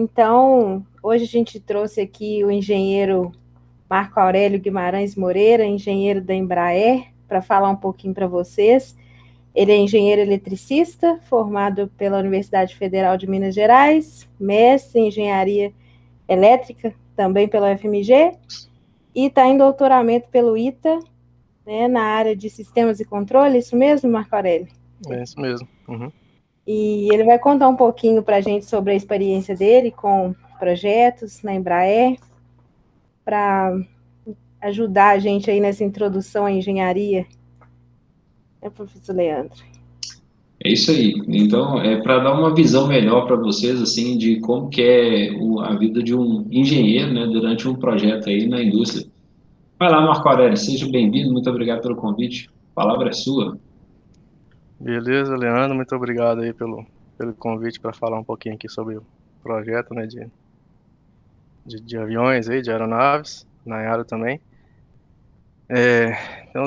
Então, hoje a gente trouxe aqui o engenheiro Marco Aurélio Guimarães Moreira, engenheiro da Embraer, para falar um pouquinho para vocês. Ele é engenheiro eletricista, formado pela Universidade Federal de Minas Gerais, mestre em engenharia elétrica, também pela UFMG, e está em doutoramento pelo ITA, né, na área de sistemas e controle. Isso mesmo, Marco Aurélio? É isso mesmo. Uhum. E ele vai contar um pouquinho para a gente sobre a experiência dele com projetos na Embraer, para ajudar a gente aí nessa introdução à engenharia. É, professor Leandro? É isso aí. Então, é para dar uma visão melhor para vocês, assim, de como que é a vida de um engenheiro, né, durante um projeto aí na indústria. Vai lá, Marco Aurélio, seja bem-vindo, muito obrigado pelo convite. A palavra é sua. Beleza, Leandro, muito obrigado aí pelo convite para falar um pouquinho aqui sobre o projeto, né, de aviões aí, de aeronaves, na área também. Então,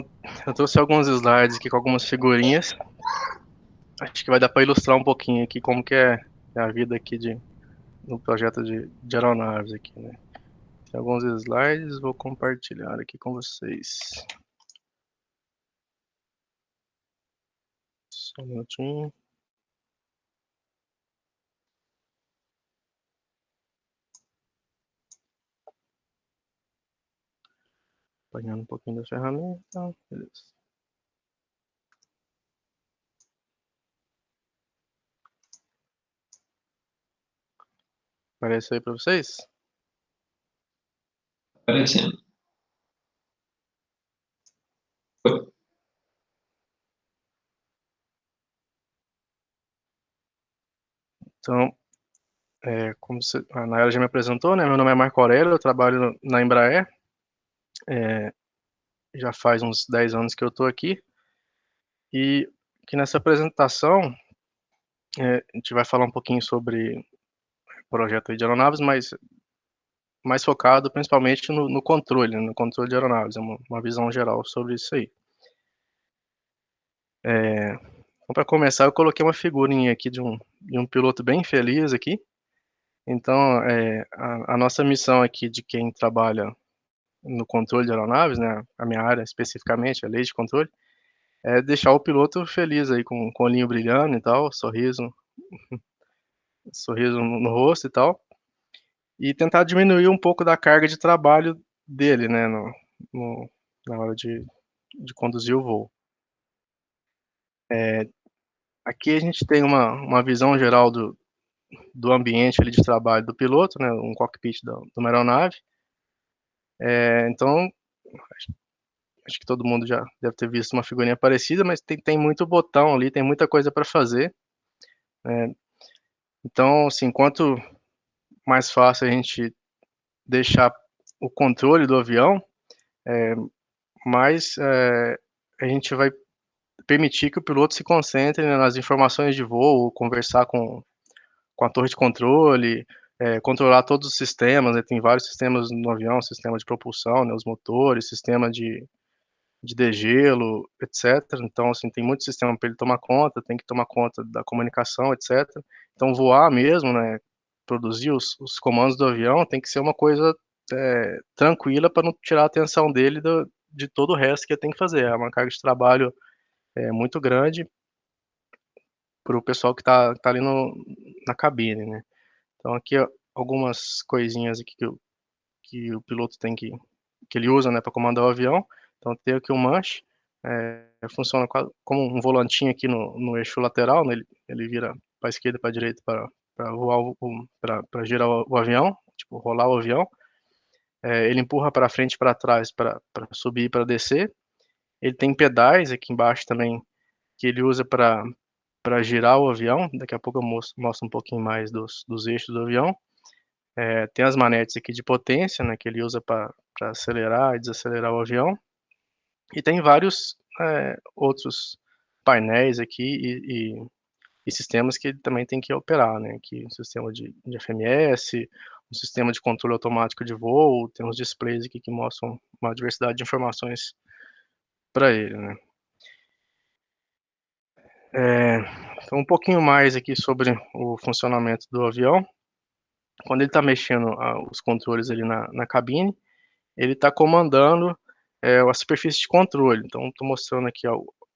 eu trouxe alguns slides aqui com algumas figurinhas. Acho que vai dar para ilustrar um pouquinho aqui como que é a vida aqui no projeto de aeronaves aqui, né. Tem alguns slides, vou compartilhar aqui com vocês. Só um minutinho. Apanhando um pouquinho da ferramenta. Beleza. Aparece aí para vocês? Aparecendo. Então, como a Nayara já me apresentou, né? Meu nome é Marco Aurélio, eu trabalho na Embraer. Já faz uns 10 anos que eu estou aqui. E aqui nessa apresentação, a gente vai falar um pouquinho sobre o projeto aí de aeronaves, mas mais focado principalmente no controle, né, no controle de aeronaves. É uma visão geral sobre isso aí. Então, para começar, eu coloquei uma figurinha aqui de um piloto bem feliz aqui. Então, a nossa missão aqui de quem trabalha no controle de aeronaves, né, a minha área especificamente, a lei de controle, é deixar o piloto feliz aí, com o olhinho brilhando e tal, sorriso no rosto e tal, e tentar diminuir um pouco da carga de trabalho dele, né, no- na hora de conduzir o voo. Aqui a gente tem uma visão geral do ambiente ali de trabalho do piloto, né, um cockpit de uma aeronave. Então, acho que todo mundo já deve ter visto uma figurinha parecida, mas tem muito botão ali, tem muita coisa para fazer. Então, assim, quanto mais fácil a gente deixar o controle do avião, mais a gente vai permitir que o piloto se concentre, né, nas informações de voo, conversar com a torre de controle, controlar todos os sistemas, né, tem vários sistemas no avião, sistema de propulsão, né, os motores, sistema de degelo, etc. Então, assim, tem muito sistema para ele tomar conta, tem que tomar conta da comunicação, etc. Então, voar mesmo, né, produzir os comandos do avião tem que ser uma coisa tranquila para não tirar a atenção dele de todo o resto que ele tem que fazer. É uma carga de trabalho muito grande para o pessoal que tá ali na cabine, né. Então, aqui, ó, algumas coisinhas aqui que o piloto que ele usa, né, para comandar o avião. Então, tem aqui um manche, funciona como um volantinho aqui no eixo lateral, né, ele vira para a esquerda e para a direita para voar para girar o avião, tipo, rolar o avião. Ele empurra para frente e para trás para subir e para descer. Ele tem pedais aqui embaixo também, que ele usa para girar o avião. Daqui a pouco eu mostro um pouquinho mais dos eixos do avião. Tem as manetes aqui de potência, né, que ele usa para acelerar e desacelerar o avião. E tem vários outros painéis aqui e sistemas que ele também tem que operar, né? Aqui um sistema de FMS, um sistema de controle automático de voo, tem uns displays aqui que mostram uma diversidade de informações para ele, né? Então, um pouquinho mais aqui sobre o funcionamento do avião. quando ele está mexendo os controles ali na cabine, ele está comandando a superfície de controle. Então, estou mostrando aqui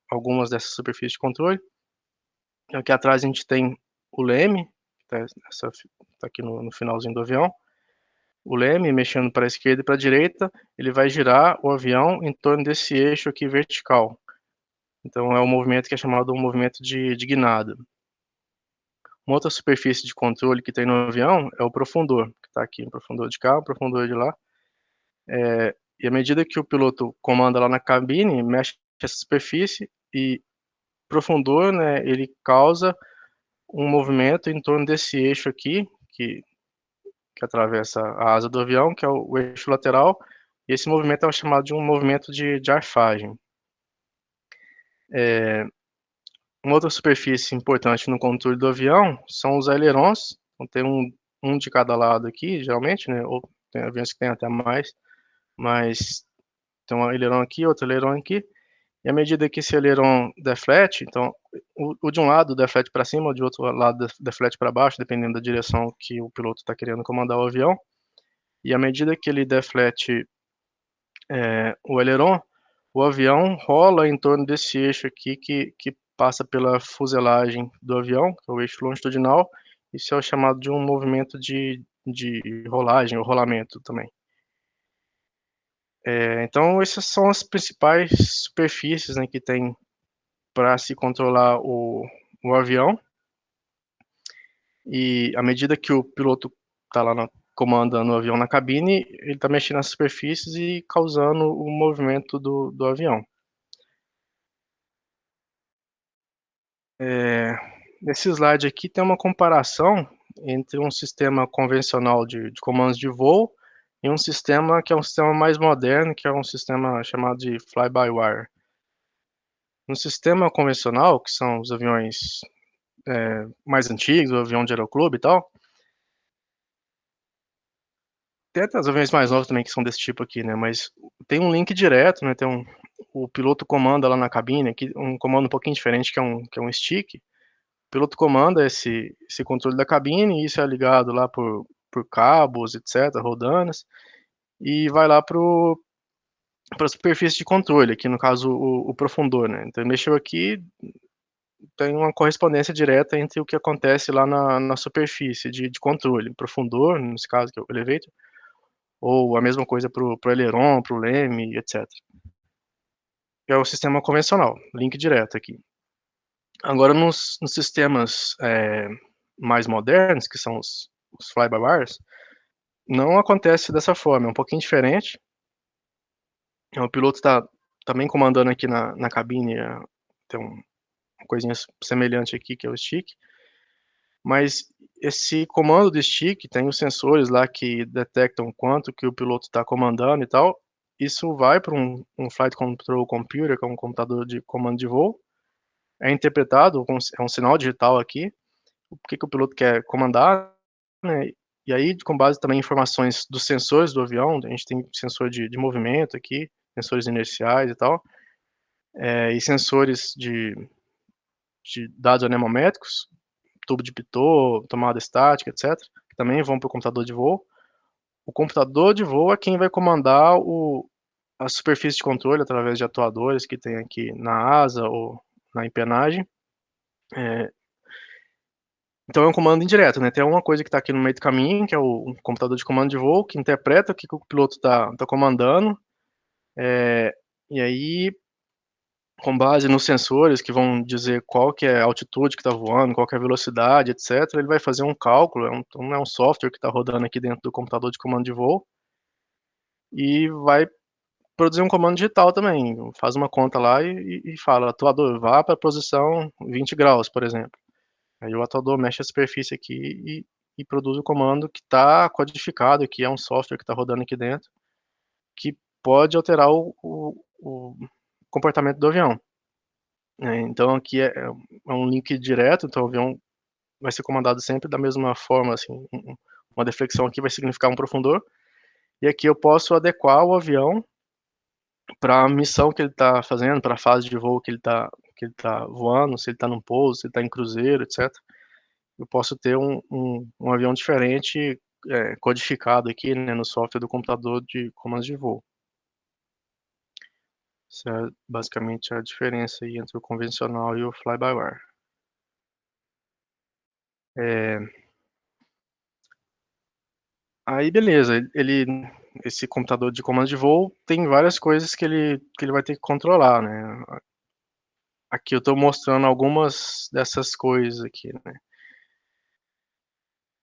algumas dessas superfícies de controle. Aqui atrás a gente tem o leme, tá aqui no finalzinho do avião. O leme, mexendo para a esquerda e para a direita, ele vai girar o avião em torno desse eixo aqui vertical. Então, é um movimento que é chamado um movimento de guinada. Uma outra superfície de controle que tem no avião é o profundor, que está aqui, o profundor de cá, o profundor de lá. E à medida que o piloto comanda lá na cabine, mexe essa superfície e profundor, né, ele causa um movimento em torno desse eixo aqui, que atravessa a asa do avião, que é o eixo lateral, e esse movimento é chamado de um movimento de arfagem. Uma outra superfície importante no controle do avião são os ailerons. Então, tem um de cada lado aqui, geralmente, né? Ou tem aviões que tem até mais, mas tem um aileron aqui, outro aileron aqui. E à medida que esse aileron deflete, então, o de um lado deflete para cima, o de outro lado deflete para baixo, dependendo da direção que o piloto está querendo comandar o avião. E à medida que ele deflete o aileron, o avião rola em torno desse eixo aqui que passa pela fuselagem do avião, que é o eixo longitudinal. Isso é o chamado de um movimento de rolagem, ou rolamento também. Então, essas são as principais superfícies, né, que tem para se controlar o avião. E à medida que o piloto está lá comandando o avião na cabine, ele está mexendo nas superfícies e causando o movimento do avião. Nesse slide aqui tem uma comparação entre um sistema convencional de comandos de voo e um sistema que é um sistema mais moderno, que é um sistema chamado de fly-by-wire. No sistema convencional, que são os aviões mais antigos, o avião de aeroclube e tal, tem até os aviões mais novos também que são desse tipo aqui, né? Mas tem um link direto, né? O piloto comanda lá na cabine, aqui um comando um pouquinho diferente, que é um stick. O piloto comanda esse controle da cabine, e isso é ligado lá por cabos, etc., rodanas, e vai lá para a superfície de controle, aqui no caso o profundor, né? Então mexeu aqui, tem uma correspondência direta entre o que acontece lá na superfície de controle, profundor, nesse caso que é o elevator, ou a mesma coisa para o aileron, para o leme, etc. É o sistema convencional, link direto aqui. Agora, nos sistemas mais modernos, que são os fly-by-wires, não acontece dessa forma, é um pouquinho diferente. O piloto está também comandando aqui na cabine, tem uma coisinha semelhante aqui, que é o stick, mas esse comando do stick tem os sensores lá que detectam quanto que o piloto está comandando e tal. Isso vai para um Flight Control Computer, que é um computador de comando de voo, é interpretado, é um sinal digital aqui, o que o piloto quer comandar, né? E aí, com base também em informações dos sensores do avião, a gente tem sensor de movimento aqui, sensores inerciais e tal, e sensores de dados anemométricos, tubo de pitot, tomada estática, etc., que também vão para o computador de voo. O computador de voo é quem vai comandar a superfície de controle através de atuadores que tem aqui na asa ou na empenagem. Então é um comando indireto, né? Tem uma coisa que está aqui no meio do caminho, que é o computador de comando de voo, que interpreta o que o piloto está comandando. E aí, com base nos sensores que vão dizer qual que é a altitude que está voando, qual que é a velocidade, etc., ele vai fazer um cálculo, não é um software que está rodando aqui dentro do computador de comando de voo, e vai produzir um comando digital também, faz uma conta lá e fala, atuador, vá para a posição 20 graus, por exemplo. Aí o atuador mexe a superfície aqui e produz o comando que está codificado, que é um software que está rodando aqui dentro, que pode alterar o comportamento do avião. Então aqui é um link direto, então o avião vai ser comandado sempre da mesma forma, assim, uma deflexão aqui vai significar um profundor, e aqui eu posso adequar o avião para a missão que ele está fazendo, para a fase de voo que ele tá voando, se ele está num pouso, se ele está em cruzeiro, etc. Eu posso ter um avião diferente codificado aqui, né, no software do computador de comandos de voo. Essa é basicamente a diferença aí entre o convencional e o fly-by-wire. Aí beleza, esse computador de comando de voo tem várias coisas que ele vai ter que controlar, né? Aqui eu estou mostrando algumas dessas coisas aqui, né?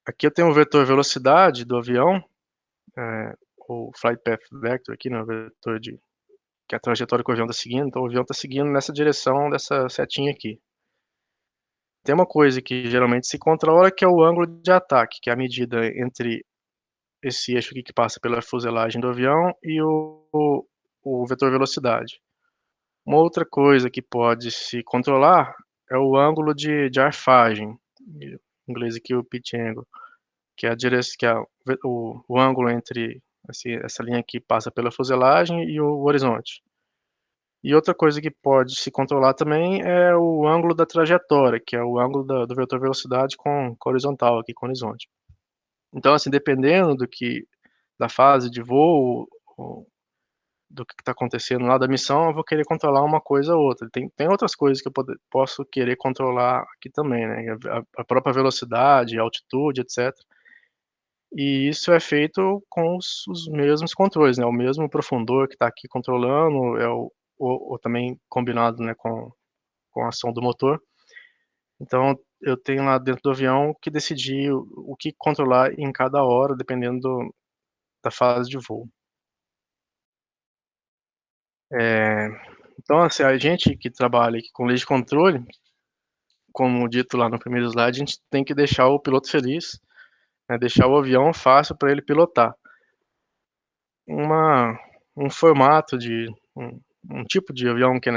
Aqui eu tenho o vetor velocidade do avião, o flight path vector aqui, né? O vetor que é a trajetória que o avião está seguindo. Então o avião está seguindo nessa direção dessa setinha aqui. Tem uma coisa que geralmente se controla, que é o ângulo de ataque, que é a medida entre esse eixo aqui que passa pela fuselagem do avião e o vetor velocidade. Uma outra coisa que pode se controlar é o ângulo de arfagem, em inglês aqui o pitch angle, que é a direção, que é o ângulo entre essa linha que passa pela fuselagem e o horizonte. E outra coisa que pode se controlar também é o ângulo da trajetória, que é o ângulo do vetor velocidade com horizontal aqui, com horizonte. Então, assim, dependendo da fase de voo, do que está acontecendo lá da missão, eu vou querer controlar uma coisa ou outra. Tem outras coisas que eu posso querer controlar aqui também, né? A própria velocidade, altitude, etc. E isso é feito com os mesmos controles, né? O mesmo profundor que está aqui controlando, ou também combinado, né, com a ação do motor. Então, eu tenho lá dentro do avião que decidir o que controlar em cada hora, dependendo da fase de voo. É, então, assim, a gente que trabalha aqui com lei de controle, como dito lá no primeiro slide, a gente tem que deixar o piloto feliz, né, deixar o avião fácil para ele pilotar. Um formato um tipo de avião que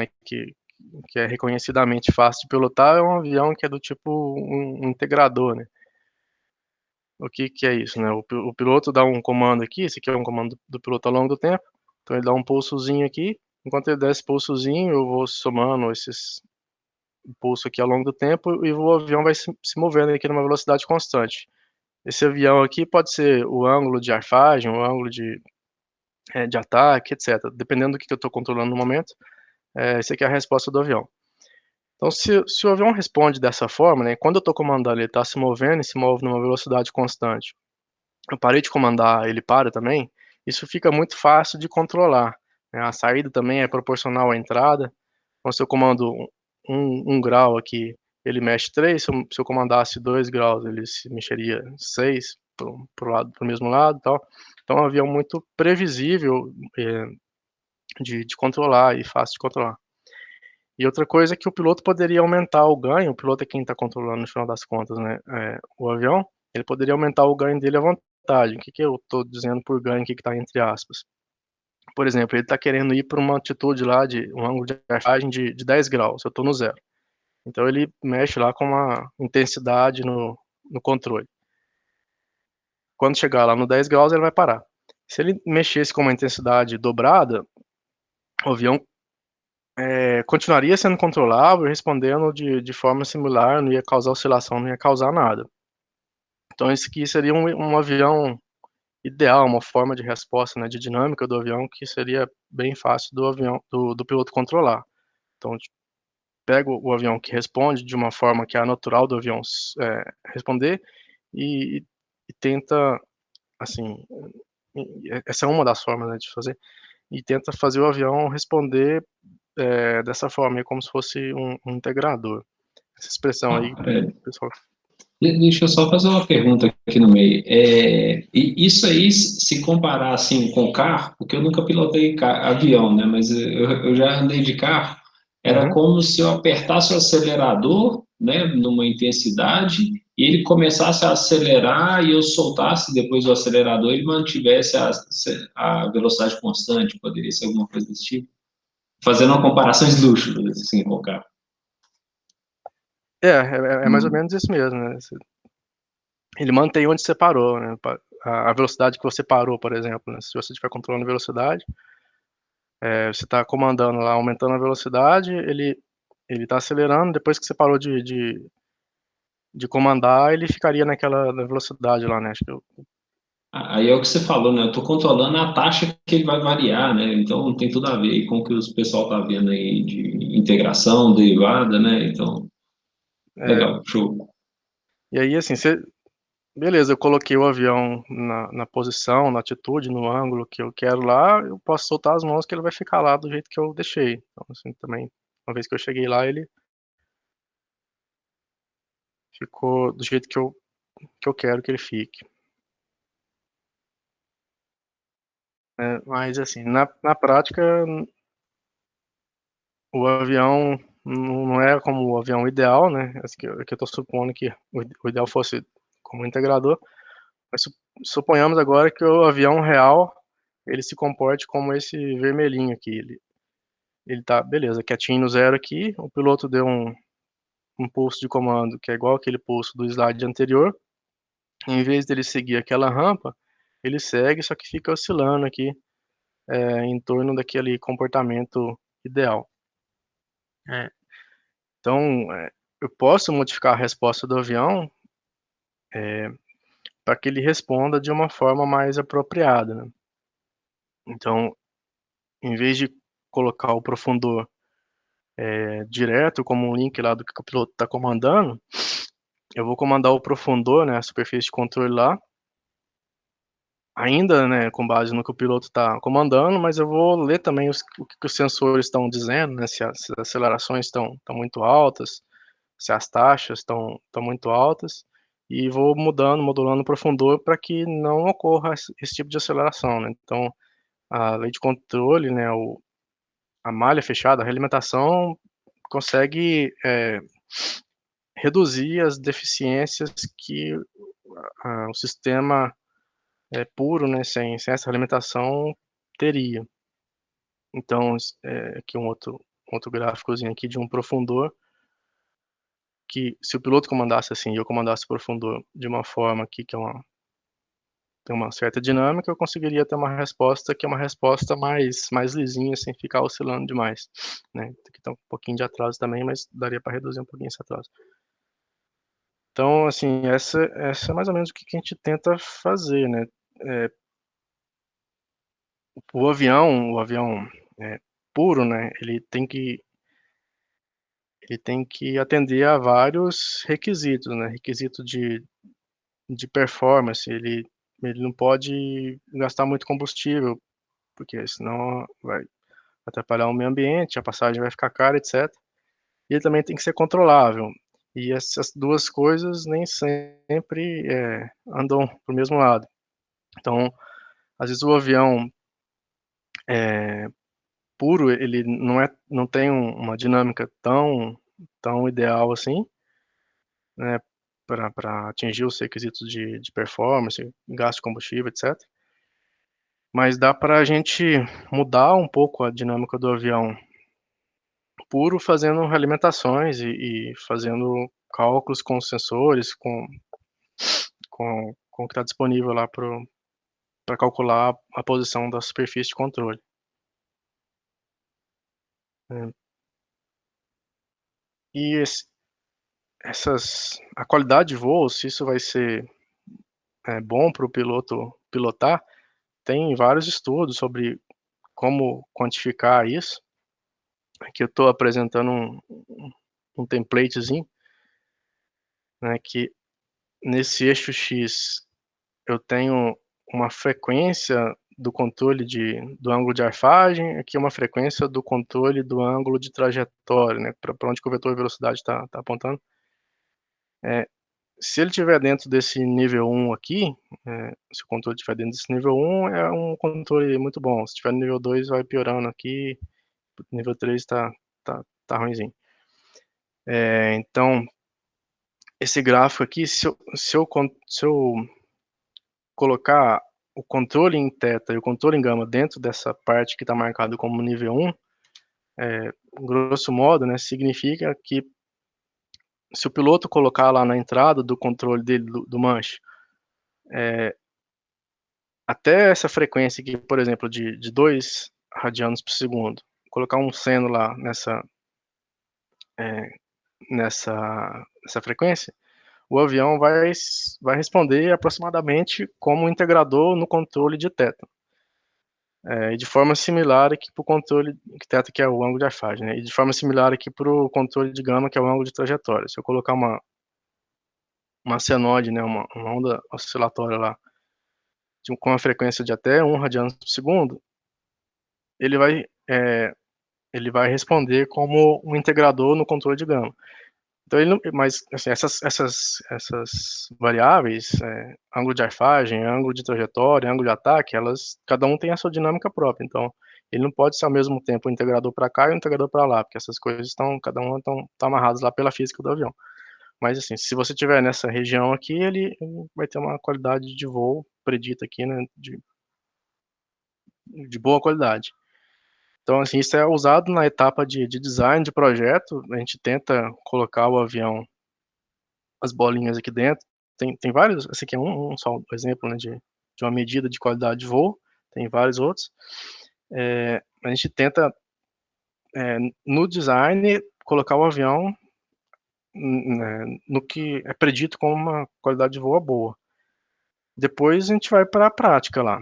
é reconhecidamente fácil de pilotar é um avião que é do tipo um integrador, né? O que é isso, né? O piloto dá um comando aqui, esse aqui é um comando do piloto ao longo do tempo, então ele dá um pulsozinho aqui, enquanto ele dá esse pulsozinho, eu vou somando esses pulso aqui ao longo do tempo e o avião vai se movendo aqui numa velocidade constante. Esse avião aqui pode ser o ângulo de arfagem, o ângulo de ataque, etc. Dependendo do que eu estou controlando no momento, essa aqui é a resposta do avião. Então, se o avião responde dessa forma, né, quando eu estou comandando, ele está se movendo e se move numa velocidade constante. Eu parei de comandar, ele para também, isso fica muito fácil de controlar, né? A saída também é proporcional à entrada. Então, se eu comando 1 grau aqui, ele mexe 3, se eu comandasse 2 graus, ele se mexeria 6 pro mesmo lado e tal. Então é um avião muito previsível, de controlar e fácil de controlar. E outra coisa é que o piloto poderia aumentar o ganho, o piloto é quem está controlando no final das contas, né, o avião, ele poderia aumentar o ganho dele à vontade. O que eu estou dizendo por ganho aqui que está entre aspas? Por exemplo, ele está querendo ir para uma altitude lá um ângulo de arfagem de 10 graus, eu estou no zero. Então ele mexe lá com uma intensidade no controle. Quando chegar lá no 10 graus, ele vai parar. Se ele mexesse com uma intensidade dobrada, o avião continuaria sendo controlável, respondendo de forma similar, não ia causar oscilação, não ia causar nada. Então esse aqui seria um avião ideal, uma forma de resposta, né, de dinâmica do avião que seria bem fácil do piloto controlar. Então, pega o avião que responde de uma forma que é a natural do avião responder e tenta, assim, essa é uma das formas, né, de fazer, e tenta fazer o avião responder dessa forma, como se fosse um integrador. Essa expressão aí, pessoal. Deixa eu só fazer uma pergunta aqui no meio. E isso aí, se comparar assim com carro, porque eu nunca pilotei avião, né? Mas eu já andei de carro, era Uhum. como se eu apertasse o acelerador, né, numa intensidade, e ele começasse a acelerar e eu soltasse depois o acelerador e ele mantivesse a velocidade constante, poderia ser alguma coisa desse tipo. Fazendo uma comparação esdrúxula, assim, com o carro. É mais ou menos isso mesmo, né? Ele mantém onde você parou, né? A velocidade que você parou, por exemplo, né? Se você estiver controlando a velocidade, você está comandando lá, aumentando a velocidade, ele está acelerando, depois que você parou de comandar, ele ficaria naquela velocidade lá, né? Acho que Aí é o que você falou, né? Eu estou controlando a taxa que ele vai variar, né? Então tem tudo a ver aí com o que o pessoal está vendo aí de integração, derivada, né? Então, É, legal, show. e aí, assim, beleza, eu coloquei o avião na posição, na atitude, no ângulo que eu quero lá, eu posso soltar as mãos que ele vai ficar lá do jeito que eu deixei. Então, assim, também, uma vez que eu cheguei lá, ele ficou do jeito que eu quero que ele fique. Mas, assim, na prática, o avião não é como o avião ideal, né? Que eu estou supondo que o ideal fosse como integrador, mas suponhamos agora que o avião real ele se comporte como esse vermelhinho aqui. Ele tá, beleza, quietinho no zero aqui, o piloto deu um pulso de comando que é igual aquele pulso do slide anterior. Em vez dele seguir aquela rampa, ele segue, só que fica oscilando aqui em torno daquele comportamento ideal. É, Então, eu posso modificar a resposta do avião para que ele responda de uma forma mais apropriada, né? Então, em vez de colocar o profundor direto como um link lá do que o piloto está comandando, eu vou comandar o profundor, né, a superfície de controle lá, ainda, né, com base no que o piloto está comandando, mas eu vou ler também o que os sensores estão dizendo, né, se as acelerações estão muito altas, se as taxas estão muito altas, e vou mudando, modulando o profundor para que não ocorra esse tipo de aceleração, né. Então, a lei de controle, né, a malha fechada, a realimentação consegue reduzir as deficiências que o sistema puro, né, sem essa alimentação teria. Então, aqui um outro gráficozinho aqui de um profundor, que se o piloto comandasse assim e eu comandasse o profundor de uma forma aqui que tem uma certa dinâmica, eu conseguiria ter uma resposta que é uma resposta mais lisinha, sem ficar oscilando demais, né. Aqui tá um pouquinho de atraso também, mas daria para reduzir um pouquinho esse atraso. Então, assim, essa é mais ou menos o que a gente tenta fazer, né. Eh, o avião, puro, né, ele tem que atender a vários requisitos, né, requisito de performance, ele não pode gastar muito combustível, porque senão vai atrapalhar o meio ambiente, a passagem vai ficar cara, etcétera. E ele também tem que ser controlável. E essas 2 coisas nem sempre, andam para o mesmo lado. Então, às vezes o avião, eh, puro, ele não tem uma dinâmica tão ideal assim, né, para atingir os requisitos de performance, gasto de combustível, etcétera. Mas dá para a gente mudar um pouco a dinâmica do avião puro fazendo realimentações e fazendo cálculos com os sensores, com o que está disponível lá para calcular a posição da superfície de controle, né. E a qualidade de voo, se isso vai ser, bom para o piloto pilotar, tem vários estudos sobre como quantificar isso. Aqui eu estou apresentando um templatezinho, né, que nesse eixo X eu tenho uma frequência do controle do ângulo de arfagem, aqui é uma frequência do controle do ângulo de trajetória, né, para onde que o vetor de velocidade está apontando. Se ele estiver dentro desse nível 1 aqui, se o controle estiver dentro desse nível 1, é um controle muito bom. Se estiver no nível 2, vai piorando aqui, nível 3 tá ruinzinho. Então, esse gráfico aqui, se eu colocar o controle em teta e o controle em gama dentro dessa parte que está marcado como nível 1, grosso modo, né, significa que se o piloto colocar lá na entrada do controle dele, do manche, até essa frequência aqui, por exemplo, de 2 radianos por segundo, colocar um seno lá nessa frequência, o avião vai responder aproximadamente como um integrador no controle de teta. E de forma similar aqui para o controle de teta, que é o ângulo de airfagem, né? E de forma similar aqui para o controle de gama, que é o ângulo de trajetória. Se eu colocar uma senoide, né, uma onda oscilatória lá, com uma frequência de até 1 radianos por segundo, ele vai responder como um integrador no controle de gama. Então ele não, mas assim, essas variáveis, ângulo de airfagem, ângulo de trajetória, ângulo de ataque, cada um tem a sua dinâmica própria. Então ele não pode ser ao mesmo tempo um integrador para cá e um integrador para lá, porque essas coisas cada uma estão amarradas lá pela física do avião. Mas assim, se você tiver nessa região aqui, ele vai ter uma qualidade de voo predita aqui, né, de boa qualidade. Então, assim, isso é usado na etapa de design de projeto. A gente tenta colocar o avião, as bolinhas aqui dentro. Tem vários, esse aqui é um só exemplo, né, de uma medida de qualidade de voo. Tem vários outros. A gente tenta, no design, colocar o avião no que é predito como uma qualidade de voo boa. Depois a gente vai para a prática lá.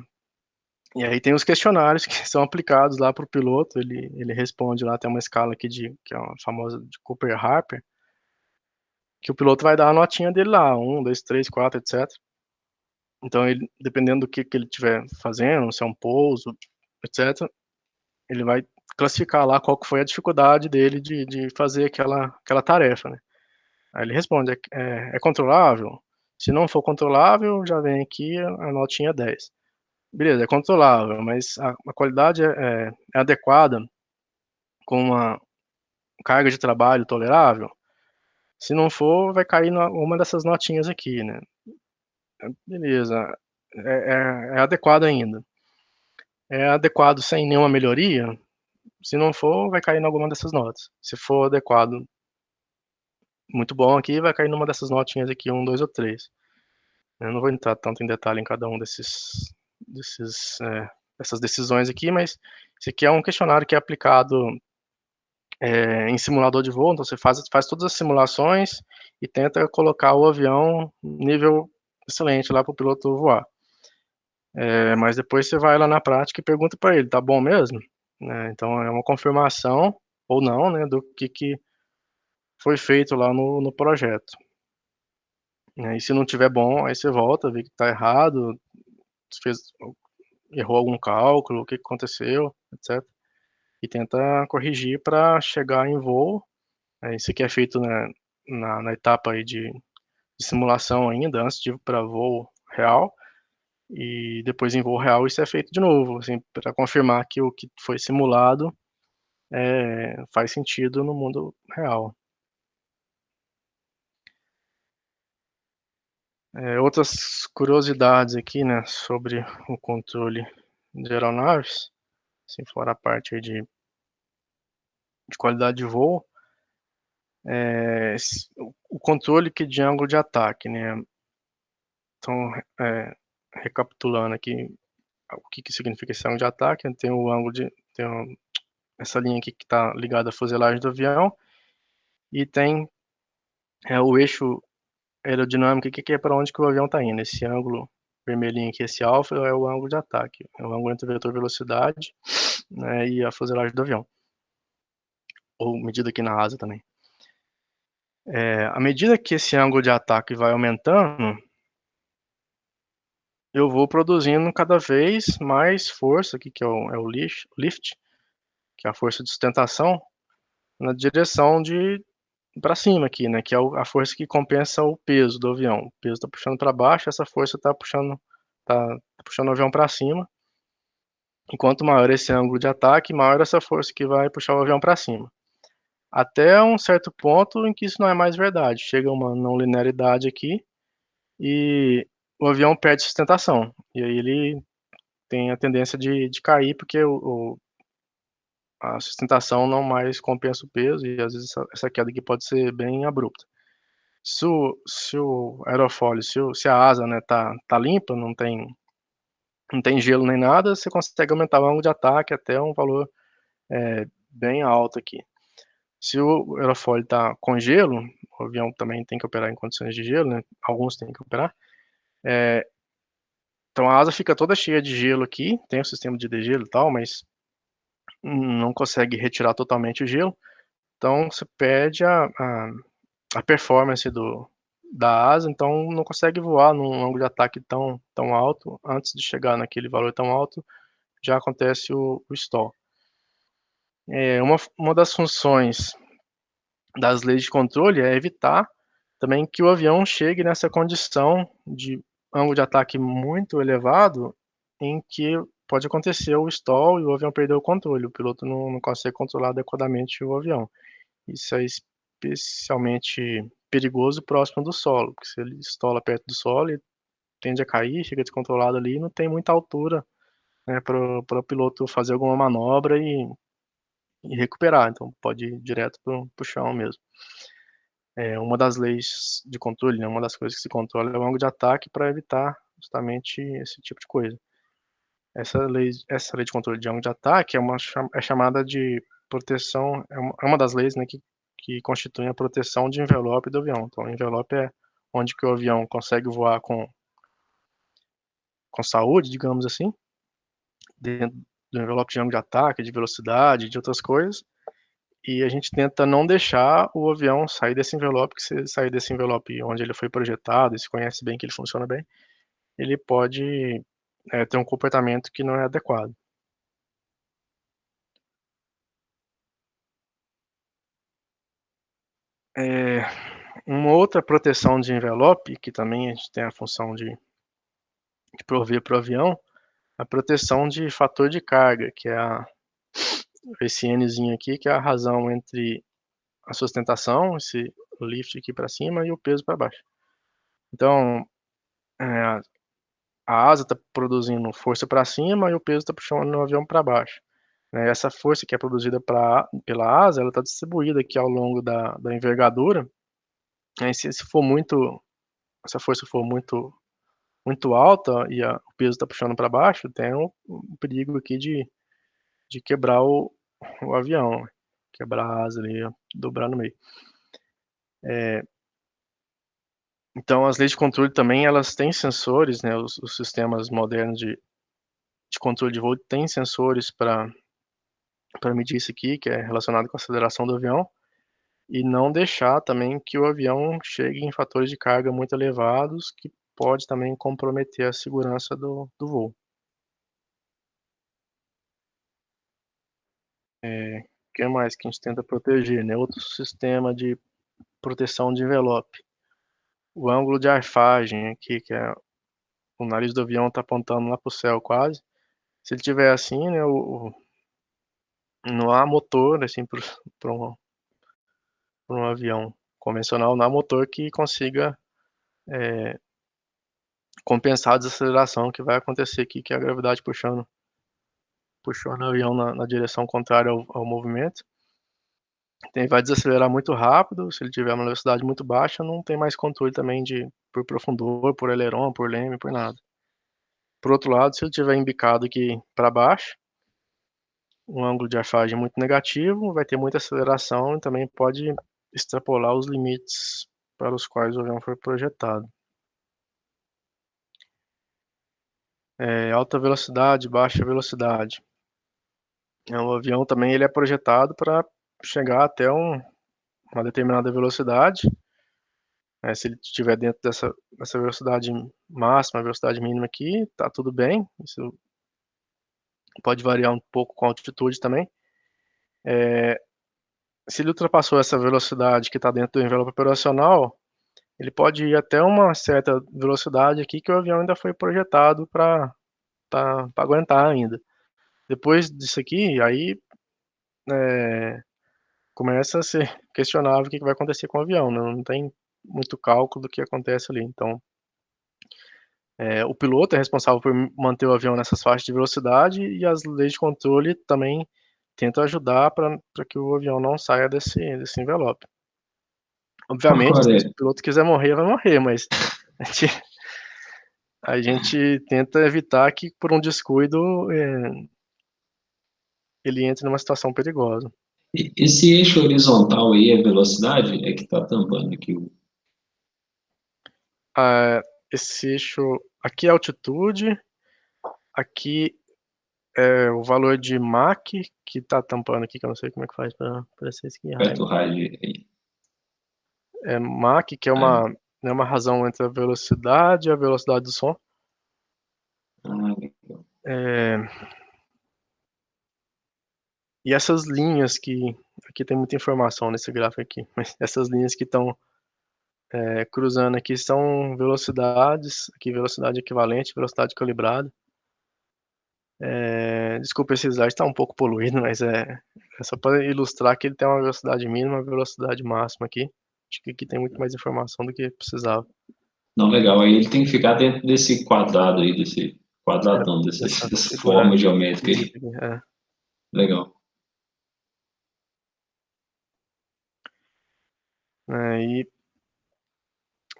E aí tem os questionários que são aplicados lá para o piloto, ele responde lá, tem uma escala aqui que é a famosa de Cooper-Harper, que o piloto vai dar a notinha dele lá, 1, 2, 3, 4, etc. Então, dependendo do que ele estiver fazendo, se é um pouso, etc., ele vai classificar lá qual que foi a dificuldade dele de fazer aquela tarefa, né? Aí ele responde, é controlável? Se não for controlável, já vem aqui a notinha 10. Beleza, é controlável, mas a qualidade é adequada com uma carga de trabalho tolerável? Se não for, vai cair uma dessas notinhas aqui, né? Beleza, é adequado ainda. É adequado sem nenhuma melhoria? Se não for, vai cair em alguma dessas notas. Se for adequado, muito bom aqui, vai cair numa dessas notinhas aqui, 1, 2 ou 3. Eu não vou entrar tanto em detalhe em cada um dessas decisões aqui, mas esse aqui é um questionário que é aplicado em simulador de voo, então você faz todas as simulações e tenta colocar o avião nível excelente lá para o piloto voar. Mas depois você vai lá na prática e pergunta para ele, tá bom mesmo? Então é uma confirmação ou não, né, do que foi feito lá no projeto. E se não tiver bom, aí você volta, vê que tá errado, errou algum cálculo, o que aconteceu, etc. E tenta corrigir para chegar em voo. Isso aqui é feito, né, na etapa aí de simulação ainda, antes de ir para voo real. E depois em voo real isso é feito de novo, assim, para confirmar que o que foi simulado faz sentido no mundo real. Outras curiosidades aqui, né, sobre o controle de aeronaves, assim, fora a parte aí de qualidade de voo, o controle que de ângulo de ataque, né? Então, recapitulando aqui, o que significa esse ângulo de ataque? Tem o ângulo essa linha aqui que está ligada à fuselagem do avião, e tem o eixo aerodinâmico aqui, que é para onde que o avião está indo. Esse ângulo vermelhinho aqui, esse alfa, é o ângulo de ataque, é o ângulo entre o vetor velocidade, né, e a fuselagem do avião, ou medida aqui na asa também. À medida que esse ângulo de ataque vai aumentando, eu vou produzindo cada vez mais força, aqui que é o lift, que é a força de sustentação, na direção para cima aqui, né, que é a força que compensa o peso do avião. O peso está puxando para baixo, essa força está puxando o avião para cima. E quanto maior esse ângulo de ataque, maior essa força que vai puxar o avião para cima. Até um certo ponto em que isso não é mais verdade. Chega uma não linearidade aqui e o avião perde sustentação. E aí ele tem a tendência de cair, porque a sustentação não mais compensa o peso, e às vezes essa queda aqui pode ser bem abrupta. Se o aerofólio, se a asa, né, tá limpa, não tem gelo nem nada, você consegue aumentar o ângulo de ataque até um valor bem alto aqui. Se o aerofólio está com gelo, o avião também tem que operar em condições de gelo, né? Alguns têm que operar. Então a asa fica toda cheia de gelo aqui, tem o sistema de degelo e tal, mas não consegue retirar totalmente o gelo. Então você perde a performance da asa, então não consegue voar num ângulo de ataque tão alto. Antes de chegar naquele valor tão alto, já acontece o stall. Uma das funções das leis de controle é evitar também que o avião chegue nessa condição de ângulo de ataque muito elevado, em que pode acontecer o stall e o avião perder o controle, o piloto não consegue controlar adequadamente o avião. Isso é especialmente perigoso próximo do solo, porque se ele estola perto do solo, ele tende a cair, fica descontrolado ali e não tem muita altura, né, para o piloto fazer alguma manobra e recuperar, então pode ir direto para o chão mesmo. Uma das leis de controle, né, uma das coisas que se controla é o ângulo de ataque para evitar justamente esse tipo de coisa. Essa lei de controle de ângulo de ataque é chamada de proteção, é uma das leis, né, que constituem a proteção de envelope do avião. Então, o envelope é onde que o avião consegue voar com saúde, digamos assim, dentro do envelope de ângulo de ataque, de velocidade, de outras coisas, e a gente tenta não deixar o avião sair desse envelope, que se ele sair desse envelope onde ele foi projetado, e se conhece bem que ele funciona bem, ele pode ter um comportamento que não é adequado. Uma outra proteção de envelope, que também a gente tem a função de prover para o avião, a proteção de fator de carga, que é esse Nzinho aqui, que é a razão entre a sustentação, esse lift aqui para cima, e o peso para baixo. Então, é, a asa está produzindo força para cima e o peso está puxando o avião para baixo. Essa força que é produzida pela asa, ela está distribuída aqui ao longo da envergadura. Se for essa força for muito alta e o peso está puxando para baixo, tem um perigo aqui de quebrar o avião, quebrar a asa ali, dobrar no meio. Então, as leis de controle também, elas têm sensores, né? Os sistemas modernos de controle de voo têm sensores para medir isso aqui, que é relacionado com a aceleração do avião, e não deixar também que o avião chegue em fatores de carga muito elevados, que pode também comprometer a segurança do voo. O que mais que a gente tenta proteger, né? Outro sistema de proteção de envelope. O ângulo de arfagem aqui, que é o nariz do avião está apontando lá para o céu quase. Se ele tiver assim, né, não há motor, assim, para um avião convencional, não há motor que consiga compensar a desaceleração que vai acontecer aqui, que é a gravidade puxando o avião na direção contrária ao movimento. Então, ele vai desacelerar muito rápido, se ele tiver uma velocidade muito baixa, não tem mais controle também por profundor, por aileron, por leme, por nada. Por outro lado, se ele tiver embicado aqui para baixo, um ângulo de arfagem muito negativo, vai ter muita aceleração e também pode extrapolar os limites para os quais o avião foi projetado. Alta velocidade, baixa velocidade. O avião também ele é projetado para chegar até uma determinada velocidade. Se ele estiver dentro dessa velocidade máxima, velocidade mínima aqui, tá tudo bem. Isso pode variar um pouco com a altitude também. Se ele ultrapassou essa velocidade que está dentro do envelope operacional, ele pode ir até uma certa velocidade aqui que o avião ainda foi projetado para aguentar ainda. Depois disso aqui, aí começa a ser questionável o que vai acontecer com o avião, né? Não tem muito cálculo do que acontece ali. Então, o piloto é responsável por manter o avião nessas faixas de velocidade e as leis de controle também tentam ajudar para que o avião não saia desse envelope. Obviamente, se o piloto quiser morrer, vai morrer, mas a gente tenta evitar que, por um descuido, ele entre numa situação perigosa. Esse eixo horizontal aí, a velocidade, é que está tampando aqui. Ah, esse eixo aqui é altitude, aqui é o valor de Mach que tá tampando aqui, que eu não sei como é que faz para aparecer isso aqui em Perto do raiva. rádio aí. É Mach, que Ah, é uma razão entre a velocidade e a velocidade do som. legal. É, e essas linhas que aqui tem muita informação nesse gráfico aqui, mas essas linhas que estão cruzando aqui são velocidades, aqui velocidade equivalente, velocidade calibrada. Desculpa, esse slide está um pouco poluído, mas é só para ilustrar que ele tem uma velocidade mínima, uma velocidade máxima aqui. Acho que aqui tem muito mais informação do que precisava. Não, legal. Aí ele tem que ficar dentro desse quadrado aí, desse É, quadradão, essa dessa figura forma geométrica esquisita aí. aqui. Legal. E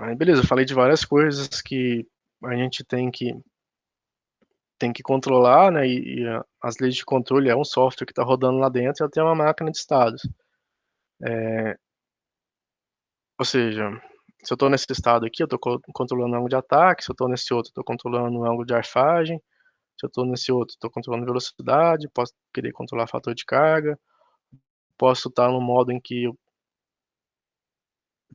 aí, beleza, eu falei de várias coisas que a gente tem que controlar, né? As leis de controle é um software que está rodando lá dentro e eu tenho uma máquina de estados. Ou seja, se eu estou nesse estado aqui, eu estou controlando o ângulo de ataque, se eu estou nesse outro, estou controlando o ângulo de arfagem, se eu estou nesse outro, estou controlando velocidade, posso querer controlar fator de carga, posso estar no modo em que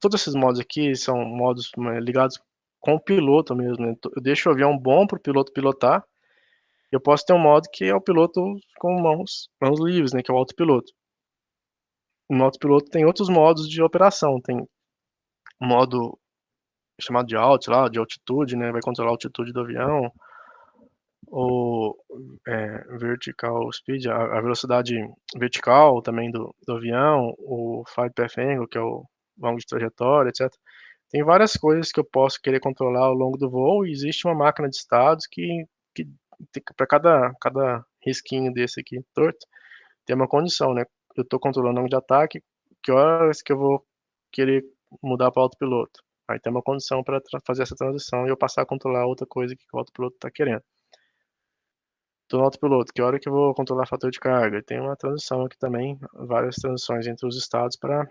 todos esses modos aqui são modos ligados com o piloto mesmo, né? Eu deixo o avião bom para o piloto pilotar. Eu posso ter um modo que é o piloto com mãos livres, né, que é o autopiloto. No autopiloto tem outros modos de operação, tem um modo chamado de alt, lá, de altitude, né, vai controlar a altitude do avião, ou vertical speed, a velocidade vertical também do avião, o flight path angle, que é o ângulo de trajetória, etc. Tem várias coisas que eu posso querer controlar ao longo do voo e existe uma máquina de estados que para cada risquinho desse aqui torto, tem uma condição, né? Eu estou controlando o ângulo de ataque, que horas que eu vou querer mudar para autopiloto? Aí tem uma condição para fazer essa transição e eu passar a controlar outra coisa que o autopiloto está querendo. Estou no autopiloto, que hora que eu vou controlar fator de carga? Tem uma transição aqui também, várias transições entre os estados para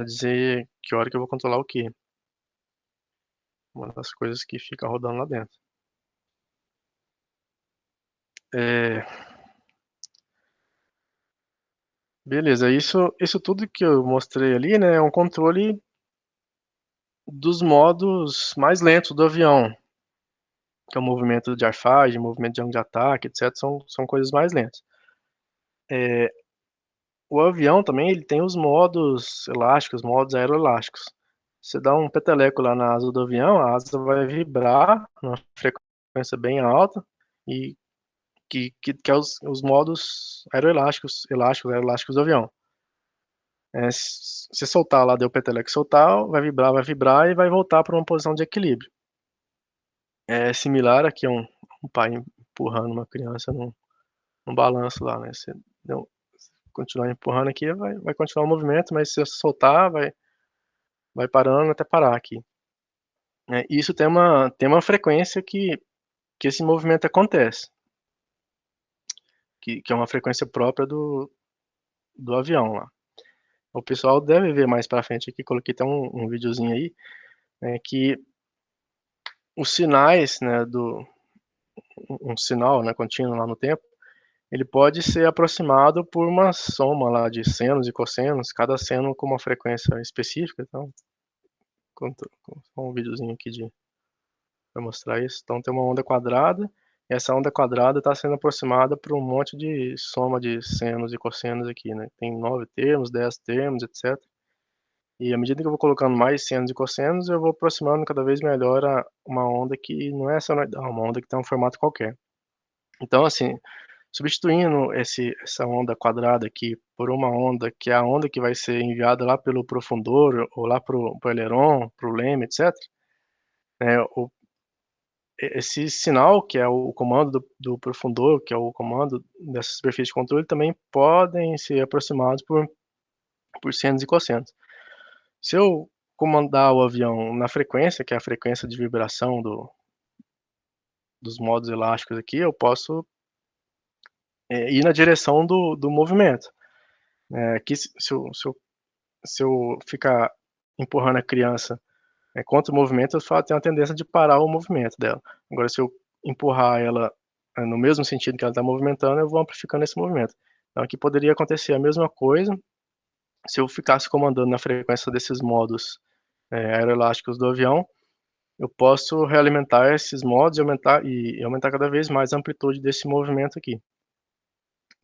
dizer que hora que eu vou controlar o quê. Uma das coisas que fica rodando lá dentro. É, beleza, isso tudo que eu mostrei ali, né, é um controle dos modos mais lentos do avião, que é o movimento de arfagem, movimento de ângulo de ataque, etc. São coisas mais lentas. O avião também ele tem os modos elásticos, modos aeroelásticos. Você dá um peteleco lá na asa do avião, a asa vai vibrar numa frequência bem alta e que é os modos aeroelásticos do avião. Se você soltar lá, deu peteleco soltar, vai vibrar e vai voltar para uma posição de equilíbrio. É similar aqui a um pai empurrando uma criança num balanço lá, né? Você continuar empurrando aqui, vai continuar o movimento, mas se você soltar, vai parando até parar aqui. E isso tem uma frequência que esse movimento acontece, que é uma frequência própria do avião lá. O pessoal deve ver mais para frente aqui, coloquei até um videozinho aí, né, que os sinais, né, um sinal, né, contínuo lá no tempo, ele pode ser aproximado por uma soma lá de senos e cossenos, cada seno com uma frequência específica. Então, um videozinho aqui para mostrar isso. Então, tem uma onda quadrada, e essa onda quadrada está sendo aproximada por um monte de soma de senos e cossenos aqui, né? Tem 9 termos, 10 termos, etc. E à medida que eu vou colocando mais senos e cossenos, eu vou aproximando cada vez melhor uma onda que não é senoidal, uma onda que tem um formato qualquer. Então, assim, substituindo essa onda quadrada aqui por uma onda que é a onda que vai ser enviada lá pelo profundor, ou lá para o aileron, para o leme, etc., esse sinal, que é o comando do profundor, que é o comando dessa superfície de controle, também podem ser aproximados por senos e cossenos. Se eu comandar o avião na frequência, que é a frequência de vibração dos modos elásticos aqui, eu posso ir na direção do movimento. Aqui, se eu ficar empurrando a criança contra o movimento, ela tem uma tendência de parar o movimento dela. Agora, se eu empurrar ela no mesmo sentido que ela está movimentando, eu vou amplificando esse movimento. Então, aqui poderia acontecer a mesma coisa se eu ficasse comandando na frequência desses modos aeroelásticos do avião. Eu posso realimentar esses modos e aumentar cada vez mais a amplitude desse movimento aqui.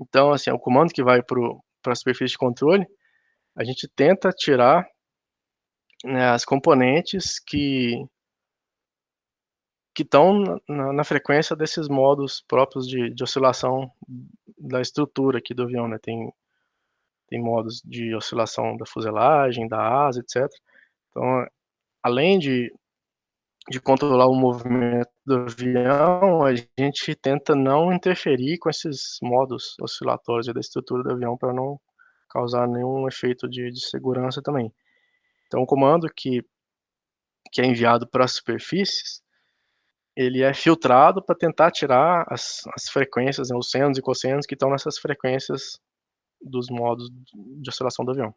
Então, assim, o comando que vai para a superfície de controle, a gente tenta tirar, né, as componentes que estão na frequência desses modos próprios de oscilação da estrutura aqui do avião, né? Tem modos de oscilação da fuselagem, da asa, etc. Então, além de controlar o movimento do avião, a gente tenta não interferir com esses modos oscilatórios da estrutura do avião para não causar nenhum efeito de segurança também. Então, o comando que é enviado para as superfícies, ele é filtrado para tentar tirar as frequências, né, os senos e cossenos que estão nessas frequências dos modos de oscilação do avião.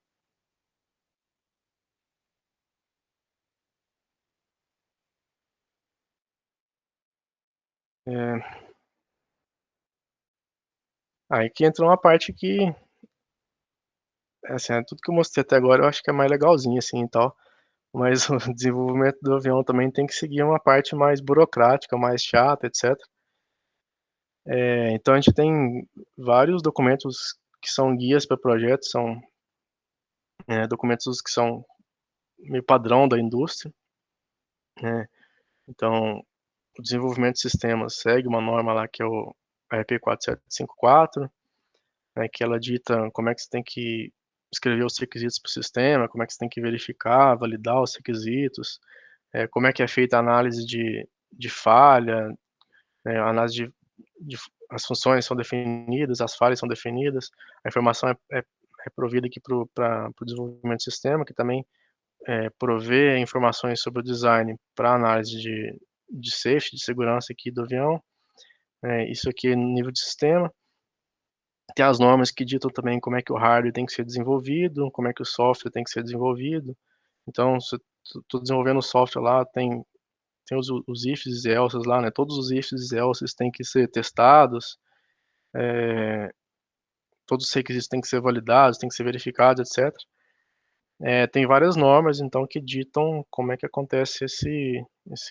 É, aí que entra uma parte que, assim, tudo que eu mostrei até agora eu acho que é mais legalzinho, assim, e tal, mas o desenvolvimento do avião também tem que seguir uma parte mais burocrática, mais chata, etc. Então a gente tem vários documentos que são guias para projetos, são documentos que são meio padrão da indústria, né? Então, o desenvolvimento de sistemas segue uma norma lá que é o RP 4754, né, que ela dita como é que você tem que escrever os requisitos para o sistema, como é que você tem que verificar, validar os requisitos, como é que é feita a análise de falha, análise de as funções são definidas, as falhas são definidas, a informação é provida aqui para o desenvolvimento do sistema, que também prover informações sobre o design para análise de safety, de segurança aqui do avião. Isso aqui é nível de sistema. Tem as normas que ditam também como é que o hardware tem que ser desenvolvido, como é que o software tem que ser desenvolvido. Então, se eu estou desenvolvendo o software lá, tem os ifs e elses lá, né? Todos os ifs e elses têm que ser testados, todos os requisitos têm que ser validados, têm que ser verificados, etc. Tem várias normas, então, que ditam como é que acontece esse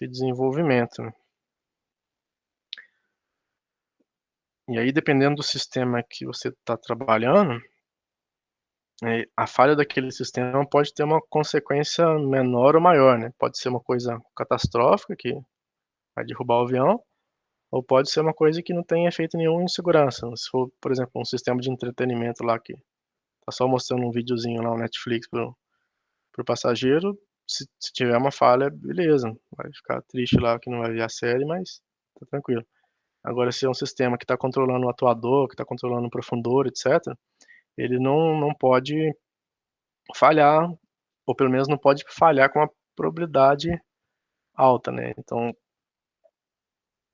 desenvolvimento, né? E aí, dependendo do sistema que você está trabalhando, a falha daquele sistema pode ter uma consequência menor ou maior, né? Pode ser uma coisa catastrófica, que vai derrubar o avião, ou pode ser uma coisa que não tem efeito nenhum em segurança. Se for, por exemplo, um sistema de entretenimento lá que tá só mostrando um videozinho lá, no Netflix pro passageiro, se tiver uma falha, beleza, vai ficar triste lá que não vai ver a série, mas tá tranquilo. Agora, se é um sistema que está controlando o atuador, que está controlando o profundor, etc., ele não pode falhar, ou pelo menos não pode falhar com uma probabilidade alta, né? Então,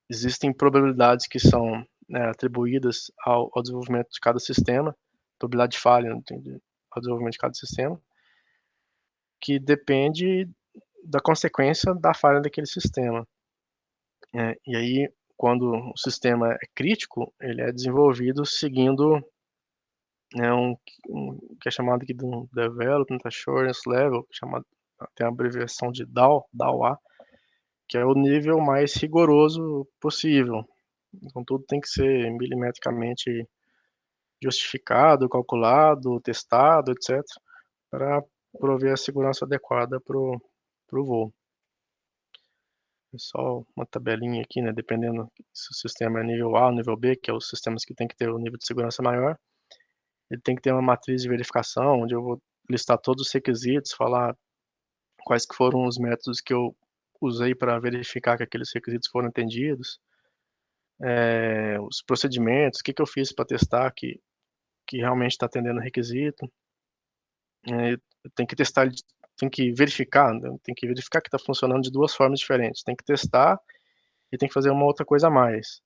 existem probabilidades que são, né, atribuídas ao desenvolvimento de cada sistema, probabilidade de falha, né, ao desenvolvimento de cada sistema, que depende da consequência da falha daquele sistema. E aí, quando o sistema é crítico, ele é desenvolvido seguindo, né, um que é chamado aqui de um Development Assurance Level, tem a abreviação de DAO-A, que é o nível mais rigoroso possível. Então tudo tem que ser milimetricamente justificado, calculado, testado, etc., para prover a segurança adequada para o voo. É só uma tabelinha aqui, né? Dependendo se o sistema é nível A ou nível B, que é os sistemas que tem que ter o nível de segurança maior, ele tem que ter uma matriz de verificação, onde eu vou listar todos os requisitos, falar quais que foram os métodos que eu usei para verificar que aqueles requisitos foram atendidos, os procedimentos, o que eu fiz para testar que realmente está atendendo o requisito. Tem que testar, tem que verificar, né? Tem que verificar que está funcionando de duas formas diferentes. Tem que testar e tem que fazer uma outra coisa a mais.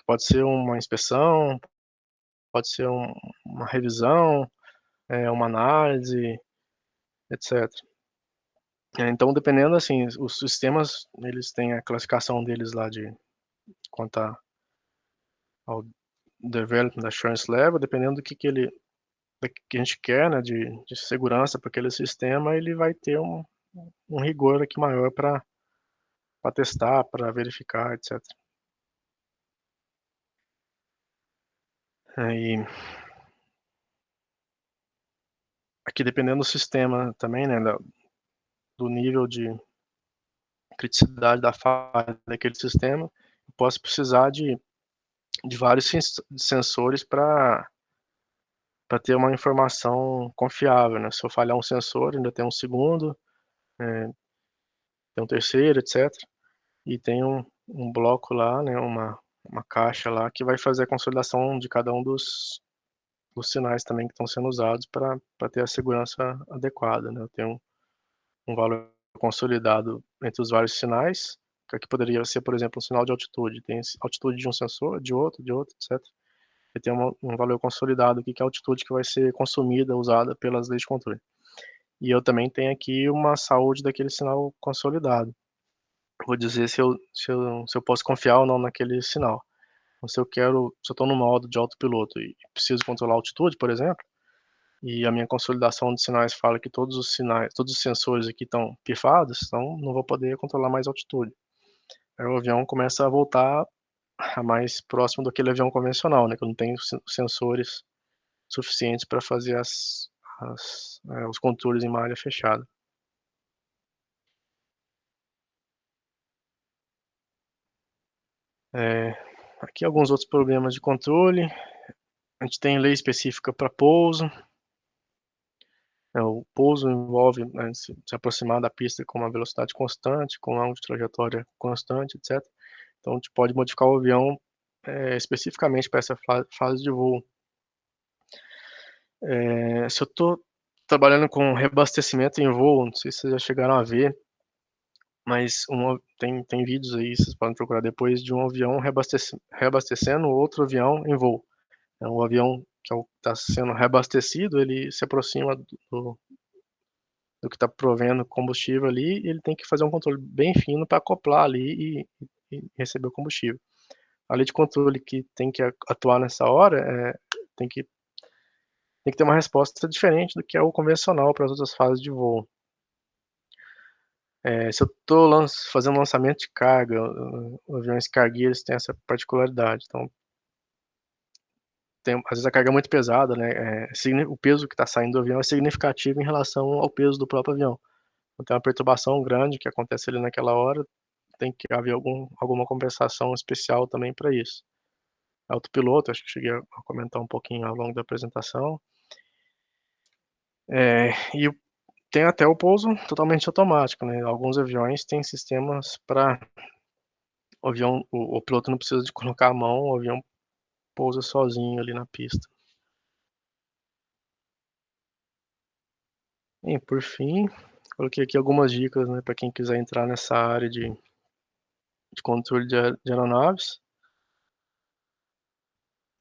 Pode ser uma inspeção, pode ser uma revisão, uma análise, etc. Então, dependendo, assim, os sistemas, eles têm a classificação deles lá de quanto ao Development Assurance Level, dependendo do que a gente quer, né, de segurança para aquele sistema, ele vai ter um rigor aqui maior para testar, para verificar, etc. E aqui, dependendo do sistema também, né, do nível de criticidade da falha daquele sistema, eu posso precisar de vários sensores para ter uma informação confiável, né? Se eu falhar um sensor, ainda tem um segundo, tem um terceiro, etc. E tem um bloco lá, né? Uma caixa lá que vai fazer a consolidação de cada um dos sinais também que estão sendo usados para ter a segurança adequada, né? Eu tenho um valor consolidado entre os vários sinais, que aqui poderia ser, por exemplo, um sinal de altitude. Tem altitude de um sensor, de outro, etc. E tem um valor consolidado aqui, que é a altitude que vai ser consumida, usada pelas leis de controle. E eu também tenho aqui uma saúde daquele sinal consolidado. Vou dizer se eu posso confiar ou não naquele sinal. Então, se eu estou no modo de autopiloto e preciso controlar a altitude, por exemplo, e a minha consolidação de sinais fala que todos os sensores aqui estão pifados, então não vou poder controlar mais a altitude. Aí o avião começa a voltar a mais próximo daquele avião convencional, né, que eu não tenho sensores suficientes para fazer os controles em uma área fechada. Aqui alguns outros problemas de controle. A gente tem lei específica para pouso. O pouso envolve, né, se aproximar da pista com uma velocidade constante, com um ângulo de trajetória constante, etc. Então a gente pode modificar o avião especificamente para essa fase de voo. Se eu estou trabalhando com reabastecimento em voo, não sei se vocês já chegaram a ver, mas tem vídeos aí, vocês podem procurar depois, de um avião reabastecendo outro avião em voo. O avião que está sendo reabastecido, ele se aproxima do que está provendo combustível ali, e ele tem que fazer um controle bem fino para acoplar ali e receber o combustível. A lei de controle que tem que atuar nessa hora tem que ter uma resposta diferente do que é o convencional para as outras fases de voo. Se eu estou fazendo lançamento de carga, aviões cargueiros têm essa particularidade. Então, às vezes a carga é muito pesada, né? O peso que está saindo do avião é significativo em relação ao peso do próprio avião. Então, tem uma perturbação grande que acontece ali naquela hora, tem que haver alguma compensação especial também para isso. Autopiloto, acho que cheguei a comentar um pouquinho ao longo da apresentação. E tem até o pouso totalmente automático, né? Alguns aviões têm sistemas para o piloto não precisa de colocar a mão, o avião pousa sozinho ali na pista. E por fim, coloquei aqui algumas dicas, né, para quem quiser entrar nessa área de controle de aeronaves.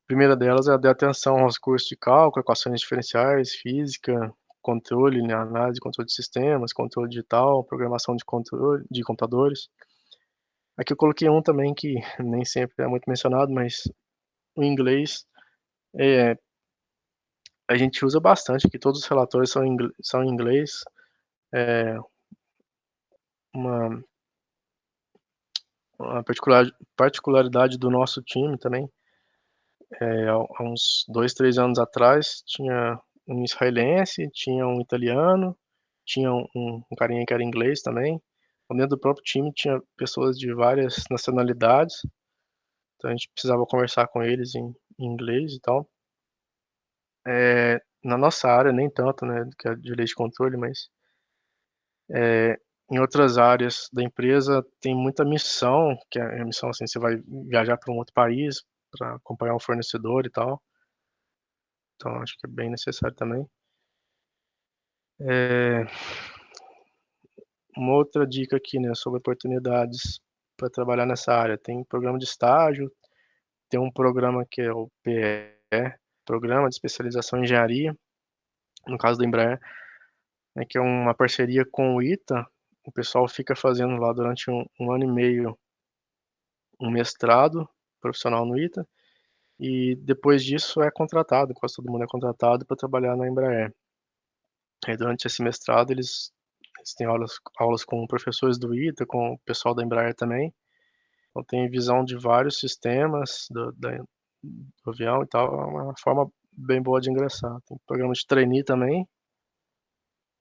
A primeira delas é a de atenção aos cursos de cálculo, equações diferenciais, física, controle, né, análise e controle de sistemas, controle digital, programação de controle de computadores. Aqui eu coloquei um também que nem sempre é muito mencionado, mas o inglês a gente usa bastante, que todos os relatórios são em inglês. Uma particularidade do nosso time também, há uns 2, 3 anos atrás, tinha um israelense, tinha um italiano, tinha um carinha que era inglês também. Dentro do próprio time tinha pessoas de várias nacionalidades, então a gente precisava conversar com eles em inglês e tal. Na nossa área, nem tanto, né, que é de lei de controle, mas em outras áreas da empresa tem muita missão, que é a missão assim, você vai viajar para um outro país para acompanhar um fornecedor e tal. Então acho que é bem necessário também. Uma outra dica aqui, né, sobre oportunidades para trabalhar nessa área. Tem programa de estágio, tem um programa que é o PE, Programa de Especialização em Engenharia, no caso da Embraer, né, que é uma parceria com o ITA. O pessoal fica fazendo lá durante um ano e meio um mestrado profissional no ITA, e depois disso é contratado, quase todo mundo é contratado para trabalhar na Embraer. Aí durante esse mestrado eles têm aulas com professores do ITA, com o pessoal da Embraer também. Então tem visão de vários sistemas do avião e tal. É uma forma bem boa de ingressar. Tem programa de trainee também.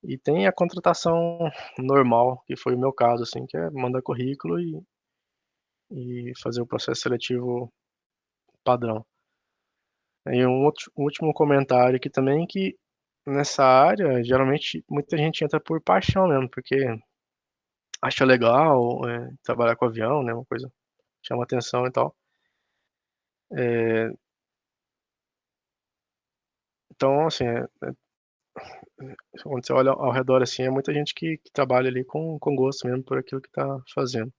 E tem a contratação normal, que foi o meu caso, assim, que é mandar currículo e fazer o processo seletivo padrão. E um último comentário aqui também, que nessa área, geralmente, muita gente entra por paixão mesmo, porque acha legal trabalhar com avião, né? Uma coisa que chama atenção e tal. É, então, assim, quando você olha ao redor, assim, é muita gente que trabalha ali com gosto mesmo por aquilo que está fazendo,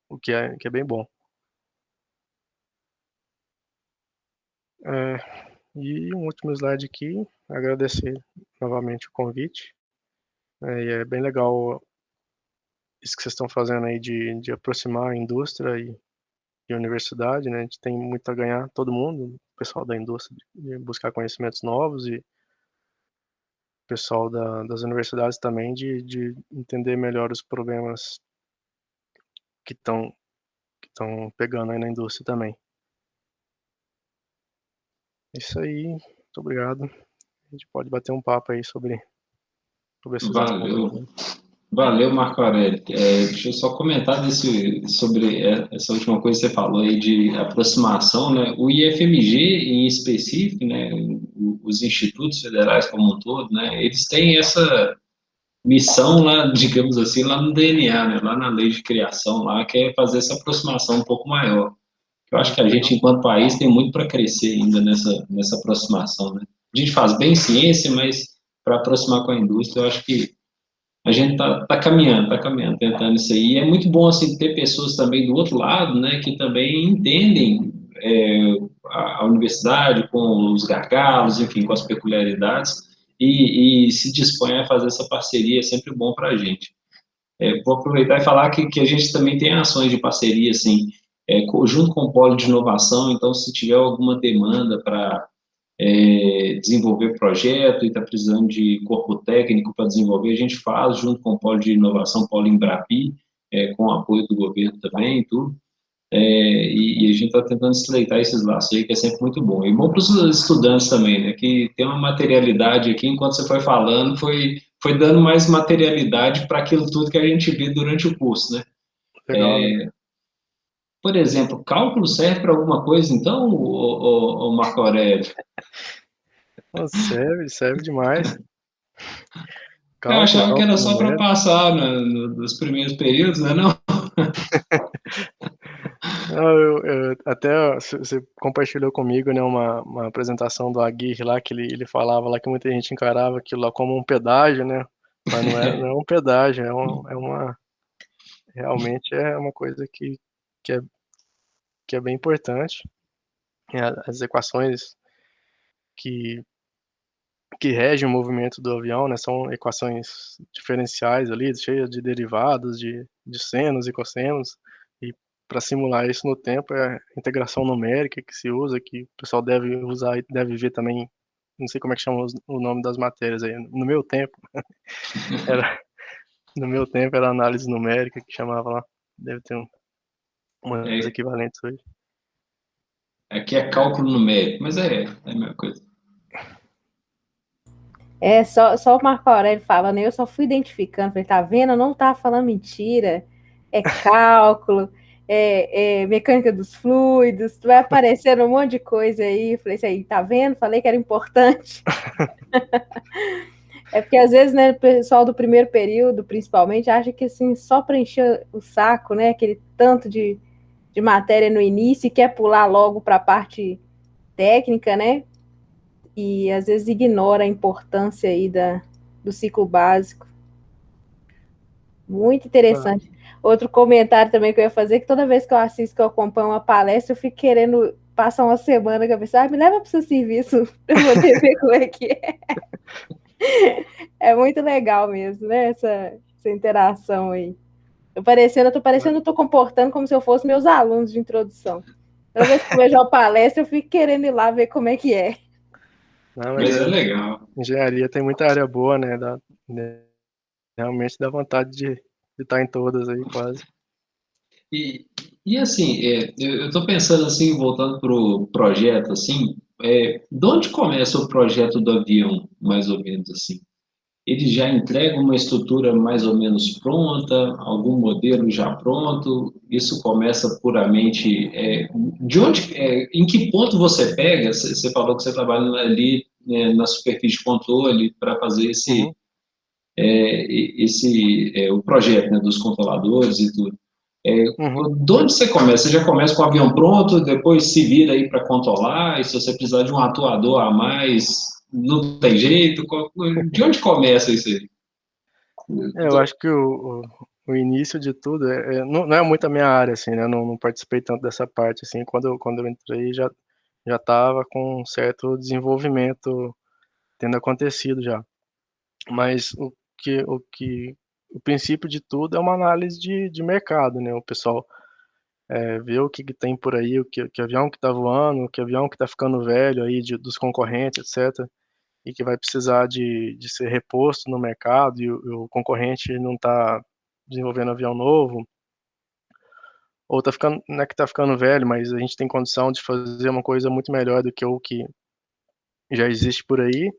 o que é bem bom. É, e um último slide aqui, agradecer novamente o convite. E é bem legal isso que vocês estão fazendo aí de aproximar a indústria e a universidade, né? A gente tem muito a ganhar, todo mundo, o pessoal da indústria, de buscar conhecimentos novos, e o pessoal das universidades também de entender melhor os problemas que estão pegando aí na indústria também. Isso aí, muito obrigado. A gente pode bater um papo aí sobre esses assuntos Valeu. também. Valeu, Marco Aurélio. Deixa eu só comentar sobre essa última coisa que você falou aí de aproximação, né? O IFMG em específico, né? Os institutos federais como um todo, né? Eles têm essa missão lá, digamos assim, lá no DNA, né? Lá na lei de criação, lá, que é fazer essa aproximação um pouco maior. Eu acho que a gente, Legal. enquanto país, tem muito para crescer ainda nessa aproximação, né? A gente faz bem ciência, mas para aproximar com a indústria, eu acho que a gente tá caminhando, tentando isso aí. E é muito bom, assim, ter pessoas também do outro lado, né, que também entendem a universidade com os gargalos, enfim, com as peculiaridades, e se dispõem a fazer essa parceria, é sempre bom para a gente. Vou aproveitar e falar que a gente também tem ações de parceria, assim, junto com o Polo de Inovação. Então, se tiver alguma demanda para desenvolver projeto e está precisando de corpo técnico para desenvolver, a gente faz junto com o Polo de Inovação, Polo Embrapi, com o apoio do governo também e tudo. E a gente está tentando estreitar esses laços aí, que é sempre muito bom. E bom para os estudantes também, né? Que tem uma materialidade aqui, enquanto você foi falando, foi dando mais materialidade para aquilo tudo que a gente vê durante o curso, né? Legal, né? Por exemplo, cálculo serve para alguma coisa, então, o Marco Aurélio? Nossa, serve demais. Eu achava que era Cálculo só para numérico. passar nos primeiros períodos, né? Não? Não, até você compartilhou comigo, né, uma apresentação do Aguirre lá, que ele falava lá que muita gente encarava aquilo lá como um pedágio, né? Mas não é um pedágio, realmente é uma coisa que é, que é bem importante. As equações que, que regem o movimento do avião, né, são equações diferenciais ali, cheias de derivados, de senos e cossenos, e para simular isso no tempo é a integração numérica que se usa, que o pessoal deve usar e deve ver também, não sei como é que chama o nome das matérias aí, no meu tempo, era, no meu tempo era análise numérica que chamava lá, deve ter umas É, equivalentes hoje. aqui é cálculo numérico, mas é a mesma coisa. Só o Marco Aurélio falando, eu só fui identificando, falei, tá vendo? Eu não tá falando mentira, é cálculo, mecânica dos fluidos, vai aparecendo um monte de coisa aí, falei, isso aí, tá vendo? Falei que era importante. É porque às vezes, né, o pessoal do primeiro período, principalmente, acha que assim, só preencher o saco, né, aquele tanto de matéria no início e quer pular logo para a parte técnica, né? E às vezes ignora a importância aí do ciclo básico. Muito Ah, interessante. Outro comentário também que eu ia fazer, que toda vez que eu assisto, que eu acompanho uma palestra, eu fico querendo passa uma semana com a pessoa, me leva para o seu serviço para eu poder ver como é que é. É muito legal mesmo, né? Essa interação aí. Eu tô parecendo, eu tô comportando como se eu fosse meus alunos de introdução. Toda vez que eu vejo uma palestra, eu fico querendo ir lá ver como é que é. Não, mas Mas é legal. engenharia tem muita área boa, né? Realmente dá vontade de estar em todas aí, quase. E, e assim, eu estou pensando assim, voltando para o projeto, assim, de onde começa o projeto do avião, mais ou menos assim? Ele já entrega uma estrutura mais ou menos pronta, algum modelo já pronto? Isso começa puramente, de onde, em que ponto você pega? Você falou que você trabalha ali, né, na superfície de controle para fazer Uhum. o projeto, né, dos controladores e tudo. Uhum. De onde você começa? Você já começa com o avião pronto, depois se vira aí para controlar, e se você precisar de um atuador a mais, não tem jeito? De onde começa isso aí? Eu acho que o início de tudo não é muito a minha área, assim, né? Não participei tanto dessa parte, assim. Quando eu entrei, já estava com um certo desenvolvimento tendo acontecido já. Mas o princípio de tudo é uma análise de mercado, né? O pessoal vê o que tem por aí, que avião que está voando, que avião que está ficando velho aí dos concorrentes, etc. E que vai precisar de ser reposto no mercado e o concorrente não está desenvolvendo avião novo, ou tá ficando, não é que está ficando velho, mas a gente tem condição de fazer uma coisa muito melhor do que o que já existe por aí,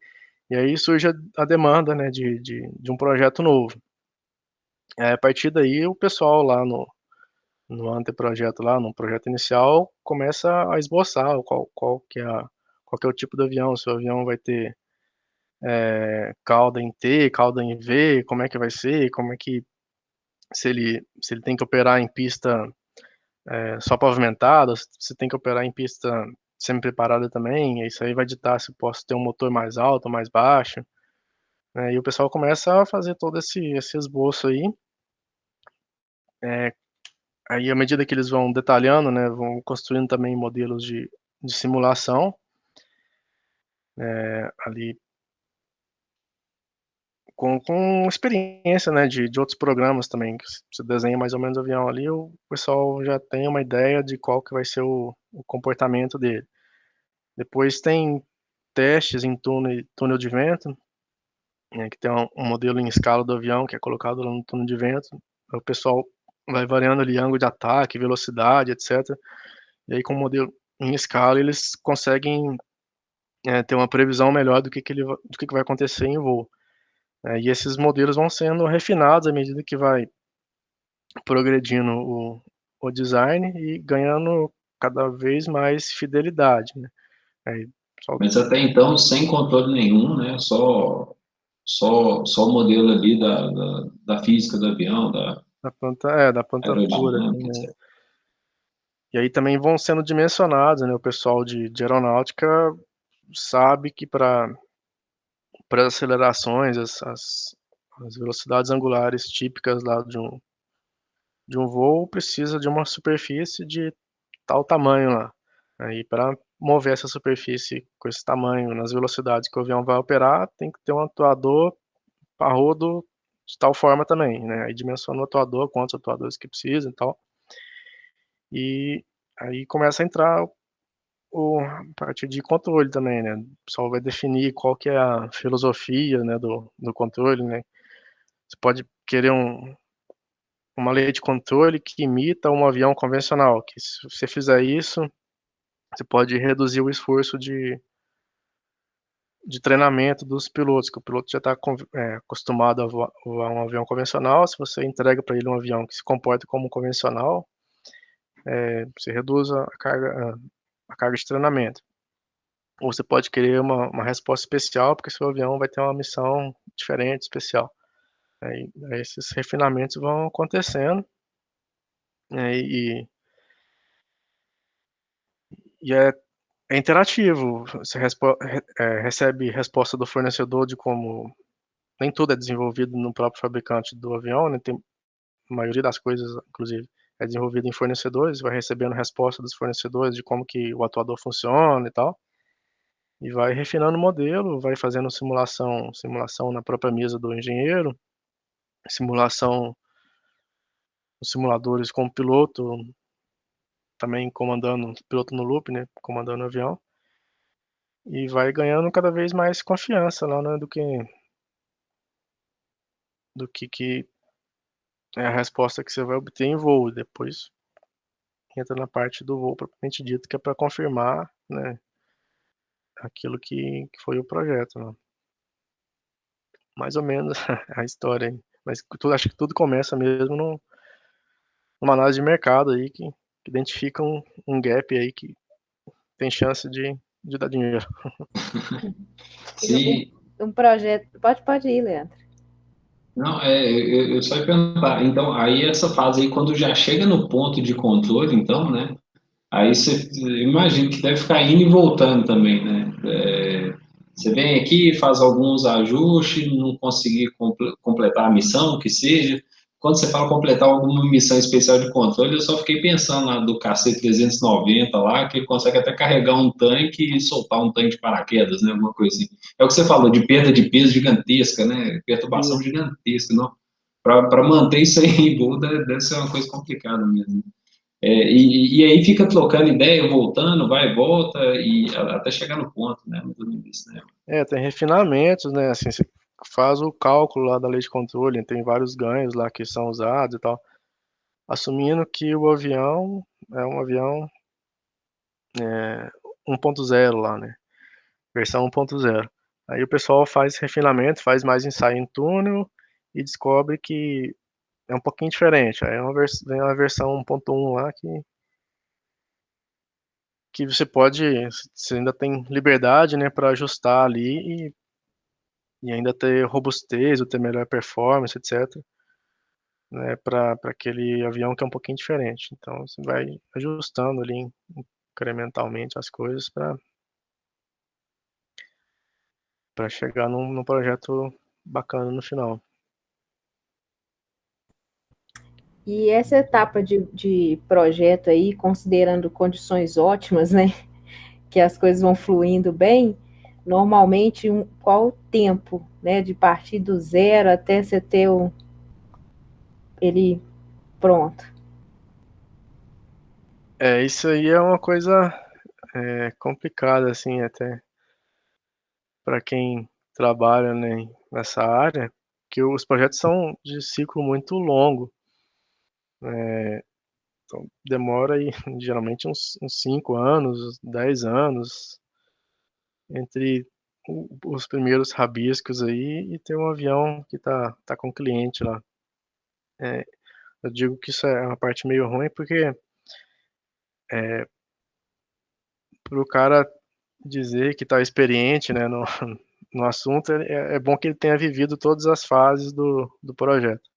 e aí surge a demanda, né, de um projeto novo. A partir daí o pessoal lá no anteprojeto lá, no projeto inicial, começa a esboçar qual que é o tipo do avião, se o avião vai ter cauda em T, cauda em V, como é que vai ser, como é que se ele tem que operar em pista só pavimentada, se tem que operar em pista semi-preparada também, isso aí vai ditar se posso ter um motor mais alto ou mais baixo, né, e o pessoal começa a fazer todo esse esboço aí, eh, aí à medida que eles vão detalhando, né, vão construindo também modelos de simulação, ali com experiência, né, de outros programas também, que você desenha mais ou menos o avião ali, o pessoal já tem uma ideia de qual que vai ser o comportamento dele. Depois tem testes em túnel de vento, né, que tem um modelo em escala do avião que é colocado lá no túnel de vento, o pessoal vai variando ali ângulo de ataque, velocidade, etc. E aí com o modelo em escala eles conseguem, ter uma previsão melhor do que vai acontecer em voo. E esses modelos vão sendo refinados à medida que vai progredindo o design e ganhando cada vez mais fidelidade, né. Aí só Mas até então, sem controle nenhum, né? Só o modelo ali da física do avião, da da planta pura, assim, aerodinâmica, né. etc. E aí também vão sendo dimensionados, né, o pessoal de aeronáutica sabe que para acelerações, as velocidades angulares típicas lá de um voo precisa de uma superfície de tal tamanho lá. Aí para mover essa superfície com esse tamanho, nas velocidades que o avião vai operar, tem que ter um atuador parrudo de tal forma também, né, aí dimensiona o atuador, quantos atuadores que precisa e tal. E aí começa a entrar a parte de controle também, né, o pessoal vai definir qual que é a filosofia, né, do controle, né. Você pode querer uma lei de controle que imita um avião convencional, que se você fizer isso, você pode reduzir o esforço de treinamento dos pilotos, que o piloto já está acostumado a voar um avião convencional, se você entrega para ele um avião que se comporta como um convencional, você reduz a carga de treinamento. Ou você pode querer uma resposta especial, porque seu avião vai ter uma missão diferente, especial. Aí esses refinamentos vão acontecendo, e é interativo, você recebe resposta do fornecedor de como nem tudo é desenvolvido no próprio fabricante do avião, né, tem a maioria das coisas, inclusive, é desenvolvido em fornecedores, vai recebendo resposta dos fornecedores de como que o atuador funciona e tal, e vai refinando o modelo, vai fazendo simulação na própria mesa do engenheiro, simulação os simuladores com o piloto também comandando, piloto no loop, né, comandando o avião, e vai ganhando cada vez mais confiança lá, né, do que é a resposta que você vai obter em voo. Depois entra na parte do voo propriamente dito, que é para confirmar, né, aquilo que foi o projeto, né. Mais ou menos a história aí. Mas acho que tudo começa mesmo numa análise de mercado aí que identifica um gap aí que tem chance de dar dinheiro. Sim. Um projeto. Pode ir, Leandro. Não, eu só ia perguntar. Então, aí essa fase aí, quando já chega no ponto de controle, então, né? Aí você imagina que deve ficar indo e voltando também, né? Você vem aqui, faz alguns ajustes, não conseguir completar a missão, que seja. Quando você fala completar alguma missão especial de controle, eu só fiquei pensando lá do KC-390 lá, que ele consegue até carregar um tanque e soltar um tanque de paraquedas, né? Alguma coisa assim. É o que você falou, de perda de peso gigantesca, né? Perturbação Isso. gigantesca, não? Para manter isso aí em voo deve ser uma coisa complicada mesmo. E aí fica trocando ideia, voltando, vai e volta, e até chegar no ponto, né? Muito lindo isso, né? Tem refinamentos, né? Assim, você faz o cálculo lá da lei de controle, tem vários ganhos lá que são usados e tal. Assumindo que o avião é um avião 1.0 lá, né? Versão 1.0. Aí o pessoal faz refinamento, faz mais ensaio em túnel e descobre que é um pouquinho diferente. Aí vem uma versão 1.1 lá que você ainda tem liberdade, né, para ajustar ali e ainda ter robustez, ou ter melhor performance, etc, né, para aquele avião que é um pouquinho diferente. Então você vai ajustando ali incrementalmente as coisas para chegar num projeto bacana no final. E essa etapa de projeto aí, considerando condições ótimas, né? Que as coisas vão fluindo bem, normalmente qual o tempo, né? De partir do zero até você ter ele pronto. Isso aí é uma coisa complicada, assim, até para quem trabalha, né, nessa área, que os projetos são de ciclo muito longo. Então, demora aí, geralmente uns 5 anos, 10 anos, entre os primeiros rabiscos aí e ter um avião que tá com o cliente lá. É, eu digo que isso é uma parte meio ruim, porque pro cara dizer que tá experiente, né, no assunto, é bom que ele tenha vivido todas as fases do projeto.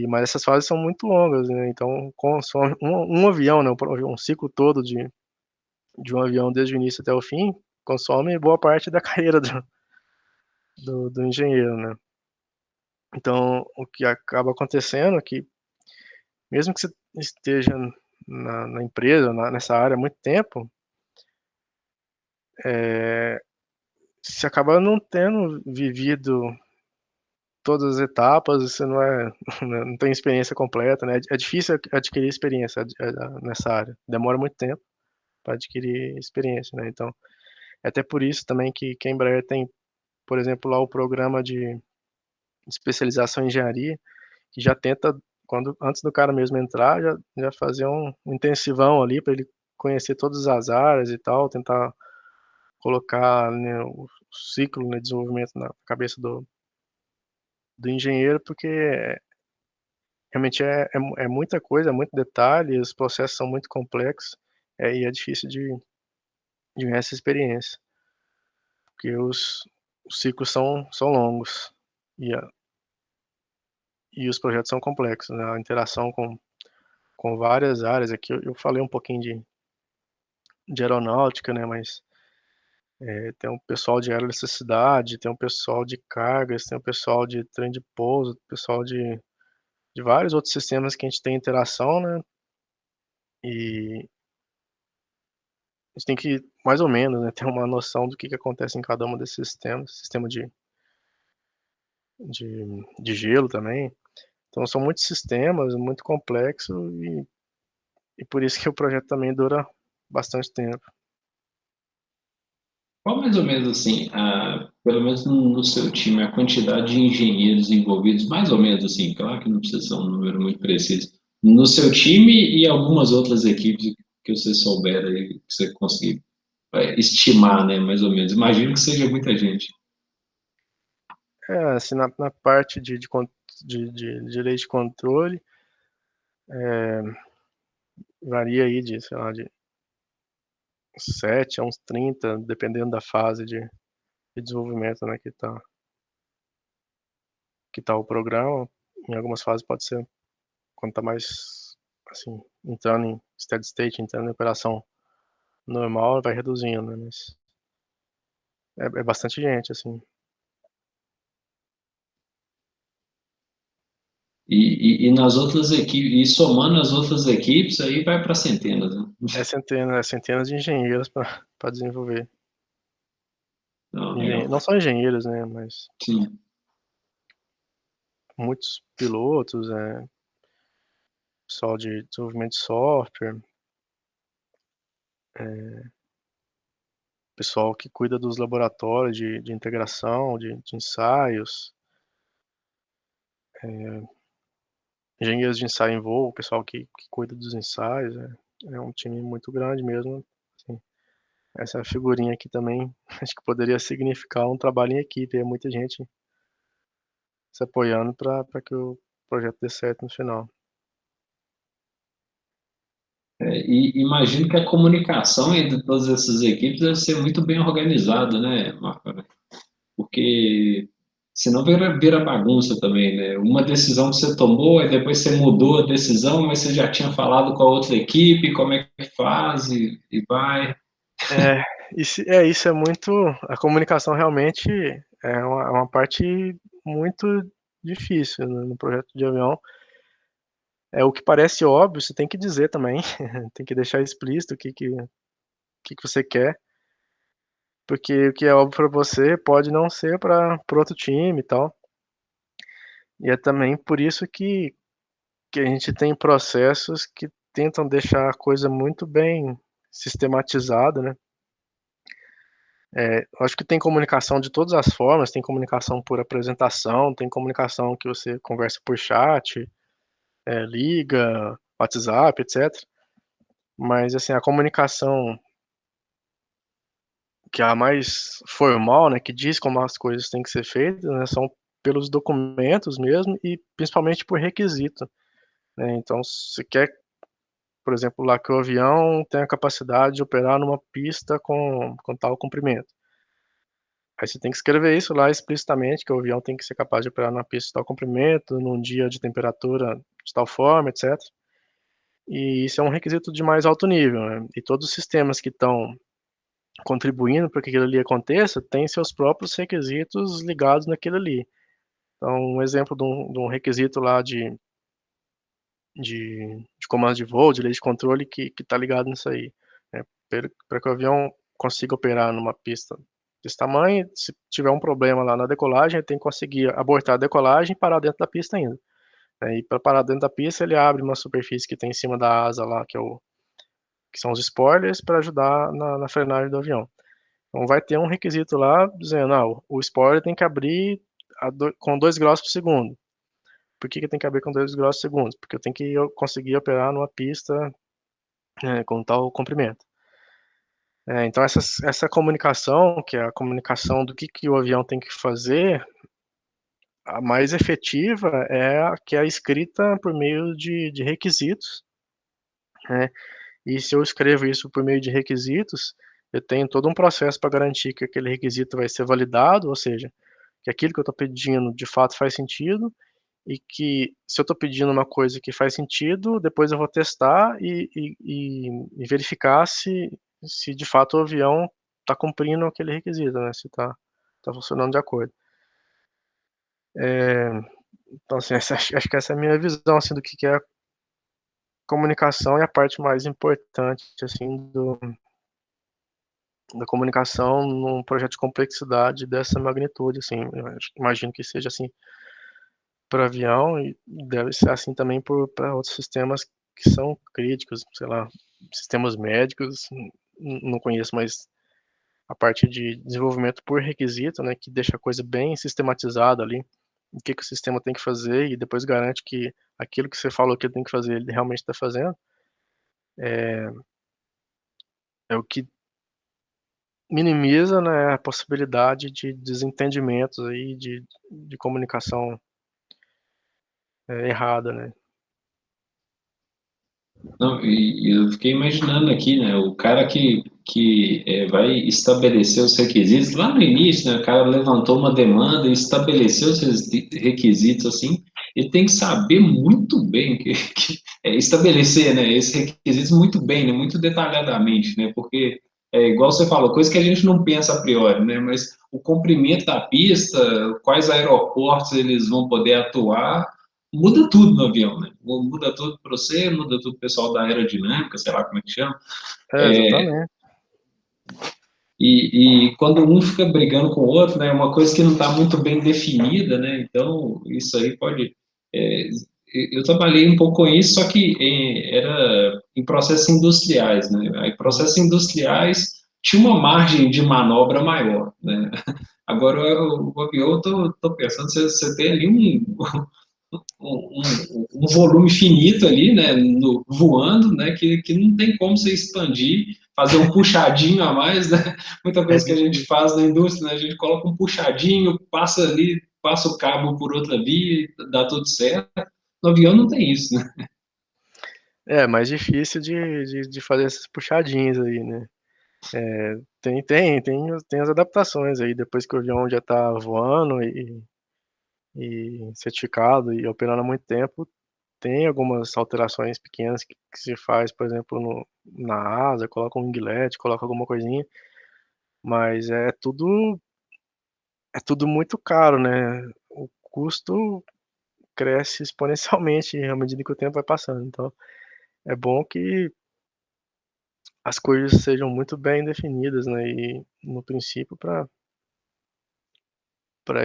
Mas essas fases são muito longas, né, então consome um avião, né, um ciclo todo de um avião desde o início até o fim, consome boa parte da carreira do engenheiro, né. Então, o que acaba acontecendo é que, mesmo que você esteja na empresa, nessa área há muito tempo, você acaba não tendo vivido todas as etapas, você não não tem experiência completa, né. É difícil adquirir experiência nessa área, demora muito tempo para adquirir experiência, né. Então, é até por isso também que a Embraer tem, por exemplo, lá o programa de especialização em engenharia, que já tenta, antes do cara mesmo entrar, já fazer um intensivão ali para ele conhecer todas as áreas e tal, tentar colocar, né, o ciclo, né, de desenvolvimento na cabeça do engenheiro, porque realmente é muita coisa, é muito detalhe, os processos são muito complexos, e é difícil de ganhar essa experiência, porque os ciclos são longos e, e os projetos são complexos, né, a interação com várias áreas. Aqui eu falei um pouquinho de aeronáutica, né, mas tem um pessoal de aeroeletricidade, tem um pessoal de cargas, tem um pessoal de trem de pouso, pessoal de de vários outros sistemas que a gente tem interação, né? E a gente tem que, mais ou menos, né, ter uma noção do que acontece em cada um desses sistemas, sistema de gelo também. Então são muitos sistemas, muito complexo e por isso que o projeto também dura bastante tempo. Qual mais ou menos assim, pelo menos no seu time, a quantidade de engenheiros envolvidos, mais ou menos assim, claro que não precisa ser um número muito preciso, no seu time e algumas outras equipes que você souber aí, que você conseguir estimar, né, mais ou menos. Imagino que seja muita gente. Assim, na parte de lei de controle, varia aí de, sei lá, de 7 a uns 30, dependendo da fase de desenvolvimento, né, que tá o programa. Em algumas fases pode ser, quando tá mais, assim, entrando em steady state, entrando em operação normal, vai reduzindo, né, mas é bastante gente, assim. E nas outras equipes, e somando as outras equipes, aí vai para centenas, né? É centenas de engenheiros para desenvolver. Não, legal. Não só engenheiros, né, mas Sim. muitos pilotos, pessoal de desenvolvimento de software, pessoal que cuida dos laboratórios de integração, de ensaios, engenheiros de ensaio em voo, pessoal que cuida dos ensaios. É um time muito grande mesmo. Assim. Essa figurinha aqui também acho que poderia significar um trabalho em equipe. É muita gente se apoiando para que o projeto dê certo no final. E imagino que a comunicação entre todas essas equipes deve ser muito bem organizada, né, Marco? Porque senão vira bagunça também, né? Uma decisão que você tomou, e depois você mudou a decisão, mas você já tinha falado com a outra equipe, como é que faz e vai. É, isso é muito. A comunicação realmente é uma parte muito difícil no projeto de avião. É o que parece óbvio, você tem que dizer também, tem que deixar explícito o que você quer, porque o que é óbvio para você pode não ser para outro time e tal. E é também por isso que a gente tem processos que tentam deixar a coisa muito bem sistematizada, né? Eu acho que tem comunicação de todas as formas, tem comunicação por apresentação, tem comunicação que você conversa por chat, liga, WhatsApp, etc. Mas assim, a comunicação que é a mais formal, né, que diz como as coisas têm que ser feitas, né, são pelos documentos mesmo e principalmente por requisito, né? Então, se quer, por exemplo, lá que o avião tenha a capacidade de operar numa pista com tal comprimento. Aí você tem que escrever isso lá explicitamente, que o avião tem que ser capaz de operar numa pista de tal comprimento, num dia de temperatura de tal forma, etc. E isso é um requisito de mais alto nível, né? E todos os sistemas que estão contribuindo para que aquilo ali aconteça têm seus próprios requisitos ligados naquilo ali. Então, um exemplo de um requisito lá de comando de voo, de lei de controle que está ligado nisso aí. Né? Para que o avião consiga operar numa pista desse tamanho, se tiver um problema lá na decolagem, ele tem que conseguir abortar a decolagem e parar dentro da pista ainda. E para parar dentro da pista, ele abre uma superfície que tem em cima da asa lá, que são os spoilers, para ajudar na frenagem do avião. Então vai ter um requisito lá dizendo, o spoiler tem que abrir com 2 graus por segundo. Por que tem que abrir com 2 graus por segundo? Porque eu tenho que conseguir operar numa pista com tal comprimento. Então essa comunicação, que é a comunicação do que o avião tem que fazer, a mais efetiva é a que é escrita por meio de requisitos, né? E se eu escrevo isso por meio de requisitos, eu tenho todo um processo para garantir que aquele requisito vai ser validado, ou seja, que aquilo que eu estou pedindo de fato faz sentido e que se eu estou pedindo uma coisa que faz sentido, depois eu vou testar e verificar se de fato o avião está cumprindo aquele requisito, né? Se está funcionando de acordo. Então, assim, acho que essa é a minha visão, assim, do que é a comunicação e a parte mais importante, assim, da comunicação num projeto de complexidade dessa magnitude, assim. Imagino que seja assim para avião e deve ser assim também para outros sistemas que são críticos, sei lá, sistemas médicos, não conheço, mas a parte de desenvolvimento por requisito, né, que deixa a coisa bem sistematizada ali, o que o sistema tem que fazer e depois garante que aquilo que você falou que ele tem que fazer, ele realmente está fazendo, é o que minimiza, né, a possibilidade de desentendimentos aí, de comunicação errada, né? Não, e eu fiquei imaginando aqui, né, o cara que vai estabelecer os requisitos, lá no início, né, o cara levantou uma demanda e estabeleceu os requisitos, assim, ele tem que saber muito bem, estabelecer, né, esses requisitos muito bem, né, muito detalhadamente, né, porque, igual você falou, coisa que a gente não pensa a priori, né, mas o comprimento da pista, quais aeroportos eles vão poder atuar, muda tudo no avião, né? Muda tudo para você, muda tudo pro pessoal da aerodinâmica, sei lá como é que chama. Exatamente. E quando um fica brigando com o outro, né, é uma coisa que não está muito bem definida, né? Então, isso aí pode. é, eu trabalhei um pouco com isso, só que era em processos industriais, né? Aí, Uhum. processos industriais tinha uma margem de manobra maior, né? Agora, o avião, eu tô pensando, você tem ali um volume finito ali, né, voando, né, que não tem como você expandir, fazer um puxadinho a mais, né? Muita É coisa que a gente difícil. faz na indústria, né, a gente coloca um puxadinho, passa ali, passa o cabo por outra via, dá tudo certo. No avião não tem isso, né? É mais difícil de fazer essas puxadinhas aí, né? Tem as adaptações aí, depois que o avião já tá voando e certificado e operando há muito tempo, tem algumas alterações pequenas que se faz, por exemplo, na asa, coloca um inglete, coloca alguma coisinha, mas é tudo muito caro, né? O custo cresce exponencialmente à medida que o tempo vai passando. Então, é bom que as coisas sejam muito bem definidas, né? E no princípio para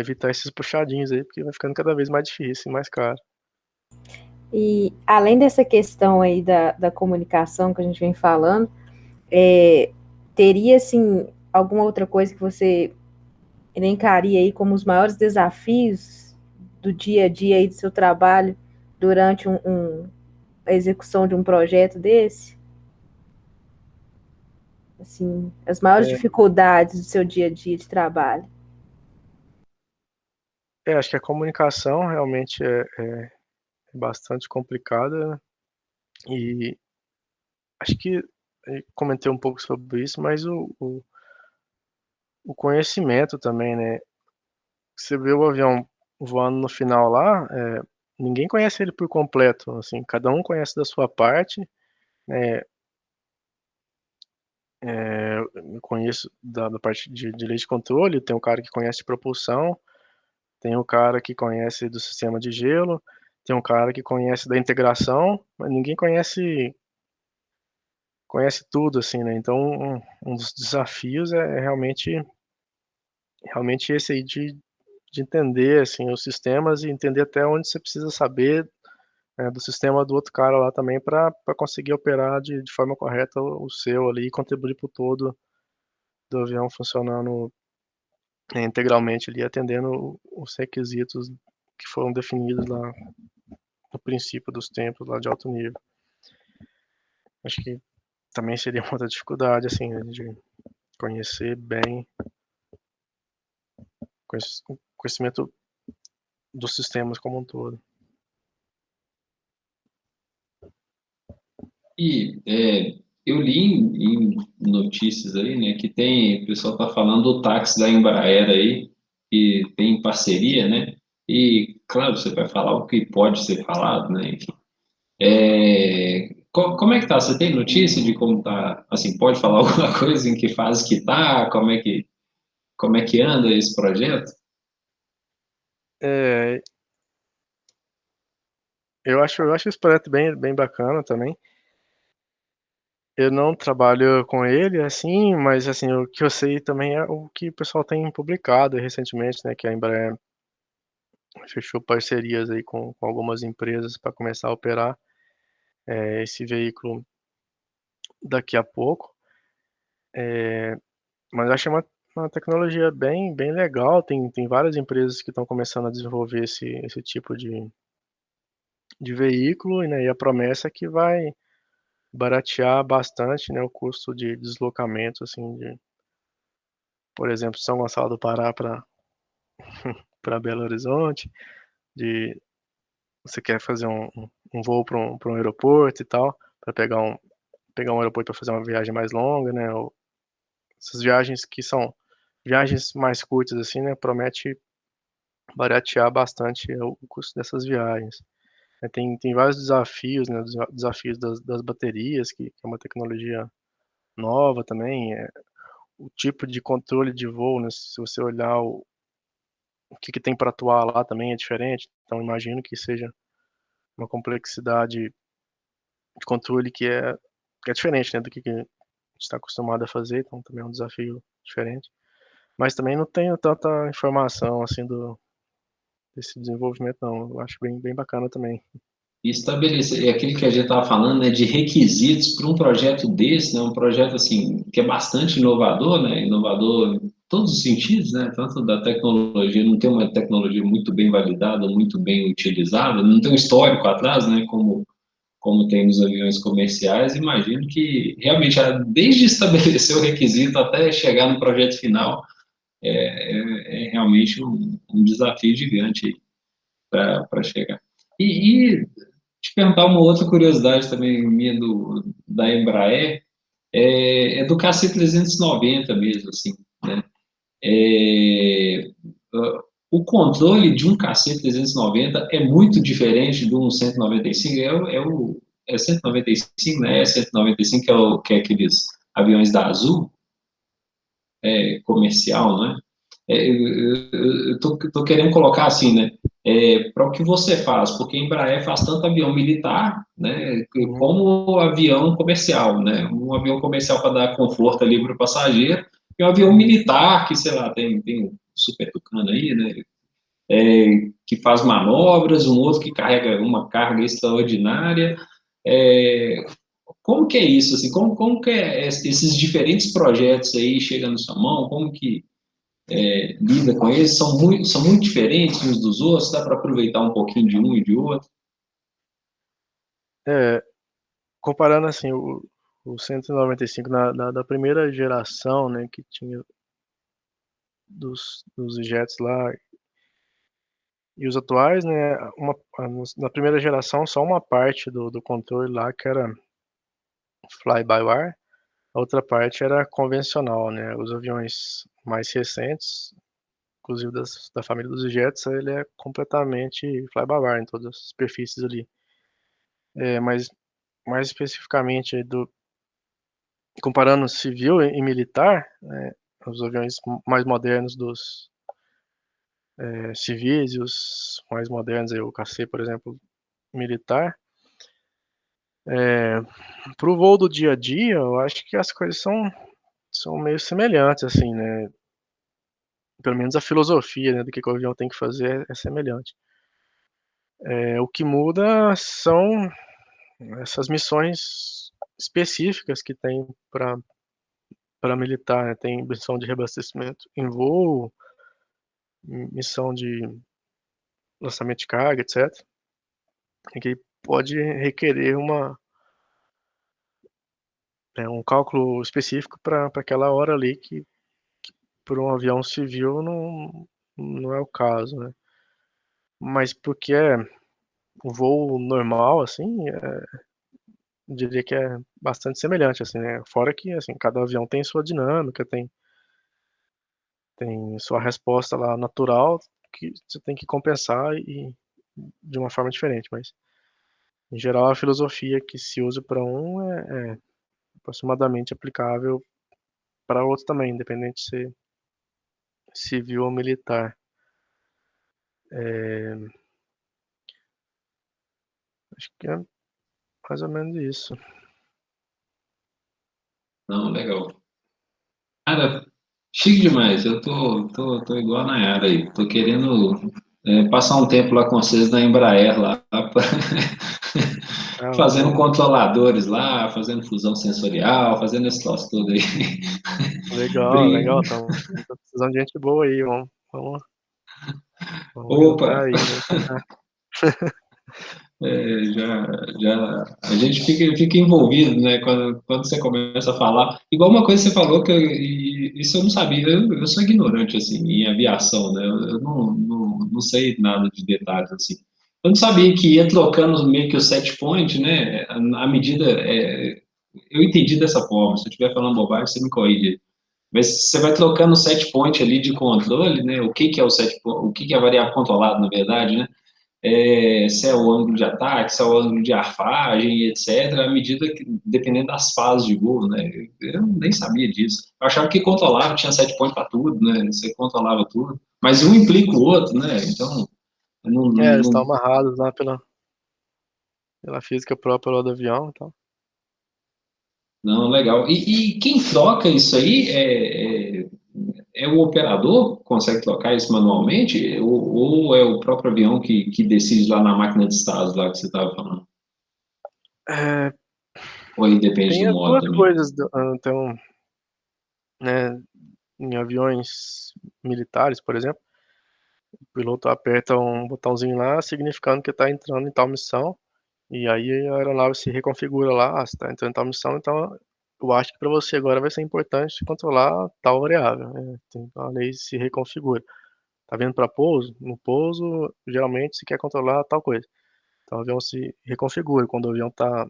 evitar esses puxadinhos aí, porque vai ficando cada vez mais difícil e mais caro. E além dessa questão aí da comunicação que a gente vem falando, teria, assim, alguma outra coisa que você elencaria aí como os maiores desafios do dia a dia aí do seu trabalho durante a execução de um projeto desse? Assim, as maiores É, dificuldades do seu dia a dia de trabalho. acho que a comunicação realmente é bastante complicada, né? E acho que comentei um pouco sobre isso, mas o conhecimento também, né? Você vê o avião voando no final lá, ninguém conhece ele por completo, assim, cada um conhece da sua parte, né? Eu conheço da parte de lei de controle, tem o cara que conhece de propulsão, tem o cara que conhece do sistema de gelo, tem um cara que conhece da integração, mas ninguém conhece tudo, assim, né? Então, um dos desafios é realmente esse aí de entender, assim, os sistemas e entender até onde você precisa saber, do sistema do outro cara lá também para conseguir operar de forma correta o seu ali e contribuir para o todo do avião funcionando integralmente ali, atendendo os requisitos que foram definidos lá no princípio dos tempos lá de alto nível. Acho que também seria uma outra dificuldade, assim, né, de conhecer bem o conhecimento dos sistemas como um todo. E eu li em notícias aí, né, que o pessoal está falando do táxi da Embraer aí, que tem parceria, né? E, claro, você vai falar o que pode ser falado, né? Enfim. Como é que tá? Você tem notícia de como tá? Assim, pode falar alguma coisa em que fase que tá? Como é que anda esse projeto? É, Eu acho esse projeto bem bacana também. Eu não trabalho com ele, assim, mas assim, o que eu sei também é o que o pessoal tem publicado recentemente, né, que a Embraer fechou parcerias aí com algumas empresas para começar a operar esse veículo daqui a pouco. Mas eu achei uma tecnologia bem legal. Tem várias empresas que estão começando a desenvolver esse tipo de veículo, né, e a promessa é que vai baratear bastante, né, o custo de deslocamento, assim, por exemplo, São Gonçalo do Pará para Belo Horizonte, de você quer fazer um voo para um aeroporto e tal, para pegar um aeroporto para fazer uma viagem mais longa, né? Ou essas viagens que são viagens mais curtas assim, né? Promete baratear bastante o custo dessas viagens. Tem vários desafios, né? Desafios das baterias, que é uma tecnologia nova também. O tipo de controle de voo, né? Se você olhar o que tem para atuar lá também é diferente. Então imagino que seja uma complexidade de controle que é diferente, né, do que a gente está acostumado a fazer, então também é um desafio diferente. Mas também não tenho tanta informação assim desse desenvolvimento, não. Eu acho bem bacana também. E estabelecer, é aquilo que a gente estava falando, né, de requisitos para um projeto desse, né, um projeto assim que é bastante inovador, né, inovador em todos os sentidos, né, tanto da tecnologia, não tem uma tecnologia muito bem validada, muito bem utilizada, não tem um histórico atrás, né, como tem nos aviões comerciais. Imagino que realmente desde estabelecer o requisito até chegar no projeto final é realmente um desafio gigante para chegar. E te perguntar uma outra curiosidade também minha da Embraer, é do KC-390 mesmo, assim, né? É, o controle de um KC-390 é muito diferente de um 195, é 195, né? É 195 que é aqueles aviões da Azul, comercial, né? Eu tô querendo colocar assim, né? Para o que você faz, porque a Embraer faz tanto avião militar, né, Uhum. como avião comercial, né? Um avião comercial para dar conforto ali para o passageiro, e um avião Uhum. militar que, sei lá, tem um Super Tucano aí, né? Que faz manobras, um outro que carrega uma carga extraordinária. É, como que é isso, assim? Como que esses diferentes projetos aí chegam na sua mão? Como que lida com eles? São muito diferentes uns dos outros? Dá para aproveitar um pouquinho de um e de outro? É, comparando assim o 195 da primeira geração, né, que tinha dos jets lá e os atuais, né, na primeira geração só uma parte do controle lá que era fly-by-wire, a outra parte era convencional, né? Os aviões mais recentes, inclusive da família dos jets, ele é completamente fly-by-wire em todas as superfícies ali. Mas mais especificamente comparando civil e militar, né, os aviões mais modernos dos civis e os mais modernos, aí, o KC, por exemplo, militar, para o voo do dia a dia, eu acho que as coisas são meio semelhantes, assim, né? Pelo menos a filosofia, né, do que o avião tem que fazer é semelhante. O que muda são essas missões específicas que tem para militar, né? Tem missão de reabastecimento em voo, missão de lançamento de carga, etc. E que pode requerer um cálculo específico para aquela hora ali que por um avião civil não é o caso, né? Mas porque é um voo normal, assim, eu diria que é bastante semelhante, assim, né? Fora que, assim, cada avião tem sua dinâmica, tem sua resposta lá natural que você tem que compensar e de uma forma diferente, mas em geral a filosofia que se usa para um é aproximadamente aplicável para outro também, independente de ser civil ou militar. É, Acho que é mais ou menos isso. Não, legal. Cara, chique demais. Eu tô igual a Nayara aí. Tô querendo passar um tempo lá com vocês na Embraer, lá, Ah, fazendo vamos. controladores lá, fazendo fusão sensorial, fazendo esse troço todo aí. Legal, Bri- legal. Tô precisando de gente boa aí. Vamos Opa! juntar aí, vamos tentar. Já a gente fica envolvido, né? Quando você começa a falar. Igual uma coisa que você falou, isso eu não sabia, eu sou ignorante, assim, em aviação, né? Eu não sei nada de detalhes, assim. Eu não sabia que ia trocando meio que o set point, né? À medida. Eu entendi dessa forma, se eu estiver falando bobagem, você me corrige. Mas você vai trocando o set point ali de controle, né? O que que é o set point, o que que é a variável controlada, na verdade, né? Se é o ângulo de ataque, se é o ângulo de arfagem, etc., à medida que, dependendo das fases de voo, né? Eu nem sabia disso. Eu achava que controlava, tinha set point para tudo, né? Você controlava tudo. Mas um implica o outro, né? Então, eu Eles estão amarrados lá pela física própria lá do avião e tal. não, legal. E quem troca isso aí é o operador que consegue trocar isso manualmente? Ou é o próprio avião que decide lá na máquina de estados lá que você estava falando? É, Ou aí depende tem do as modo duas também? coisas, então, né, em aviões militares, por exemplo, o piloto aperta um botãozinho lá, significando que está entrando em tal missão, e aí a aeronave se reconfigura lá, você está entrando em tal missão, então eu acho que para você agora vai ser importante controlar tal variável, né? Então a lei se reconfigura. Tá vindo para pouso? No pouso, geralmente se quer controlar tal coisa. Então o avião se reconfigura quando o avião tá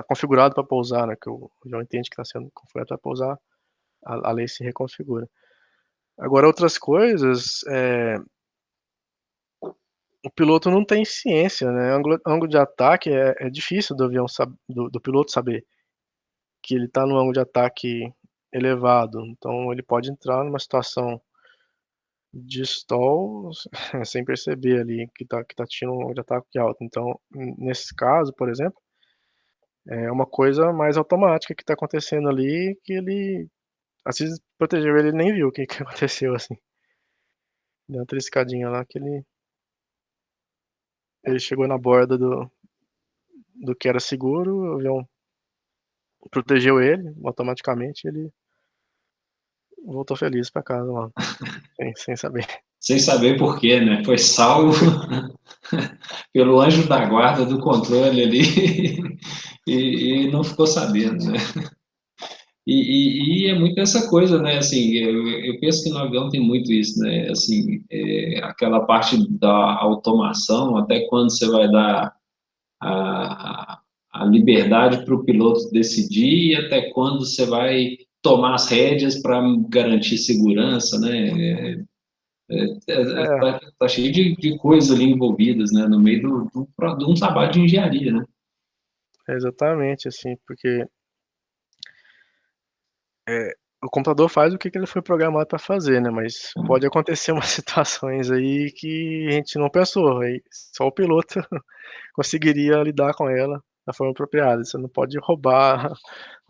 configurado para pousar, né? Que o avião entende que está sendo configurado para pousar, a lei se reconfigura. Agora outras coisas, o piloto não tem ciência, né? Ângulo de ataque é difícil do avião do piloto saber que ele está no ângulo de ataque elevado. Então ele pode entrar numa situação de stall sem perceber ali que tá tendo um ângulo de ataque alto. Então, nesse caso, por exemplo, é uma coisa mais automática que está acontecendo ali que ele às vezes protegeu ele nem viu o que que aconteceu assim. Deu uma triscadinha lá que ele chegou na borda do que era seguro, o avião protegeu ele automaticamente, ele voltou feliz para casa lá, sem saber. Sem saber por quê, né? Foi salvo pelo anjo da guarda do controle ali e não ficou sabendo, né? E é muito essa coisa, né? Assim, eu penso que no avião tem muito isso, né? Assim, aquela parte da automação, até quando você vai dar a, a liberdade para o piloto decidir e até quando você vai tomar as rédeas para garantir segurança, né? É, Tá cheio de coisas ali envolvidas, né? No meio de um trabalho de engenharia, né? exatamente, assim, porque o computador faz o que ele foi programado para fazer, né? Mas pode acontecer umas situações aí que a gente não pensou, aí só o piloto conseguiria lidar com ela da forma apropriada. Você não pode roubar a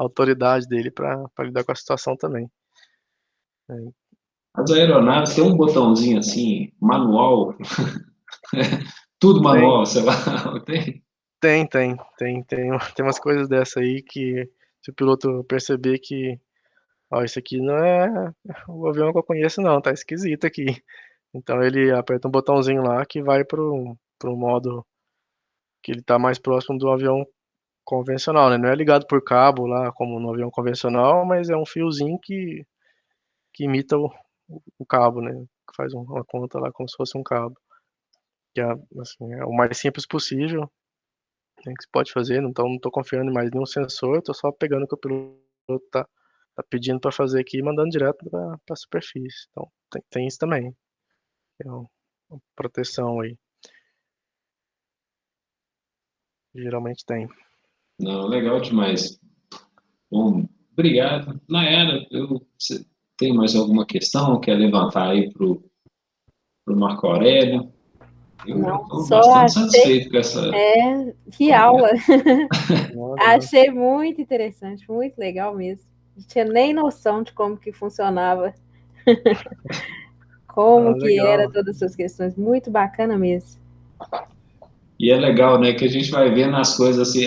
autoridade dele para lidar com a situação também. É, As aeronaves têm um botãozinho assim, manual, tudo tem, manual, sei lá, tem. tem umas coisas dessa aí que se o piloto perceber que, ó, isso aqui não é o avião que eu conheço não, tá esquisito aqui. Então ele aperta um botãozinho lá que vai pro modo que ele tá mais próximo do avião convencional, né? Não é ligado por cabo lá como no avião convencional, mas é um fiozinho que imita o cabo, né? Que faz uma conta lá como se fosse um cabo. Que é, assim, é o mais simples possível, né, que se pode fazer. Então não tô confiando em mais nenhum sensor, tô só pegando o que o piloto tá pedindo para fazer aqui e mandando direto para a superfície. Então tem isso também. É uma proteção aí. Geralmente tem. Não, legal demais. Bom, obrigado. Nayara, você tem mais alguma questão? Quer levantar aí para o Marco Aurélio? Eu já Não, estou só bastante achei, satisfeito com essa que conversa. aula. Olha, Achei muito interessante, muito legal mesmo. Não tinha nem noção de como que funcionava, como que era legal. todas essas questões. Muito bacana mesmo. E é legal, né, que a gente vai vendo as coisas assim,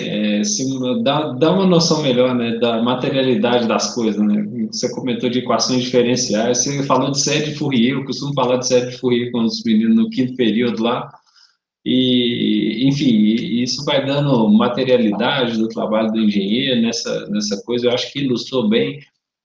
dá uma noção melhor, né, da materialidade das coisas, né? Você comentou de equações diferenciais, você falou de série de Fourier, eu costumo falar de série de Fourier com os meninos no quinto período lá, e, enfim, isso vai dando materialidade do trabalho do engenheiro nessa coisa, eu acho que ilustrou bem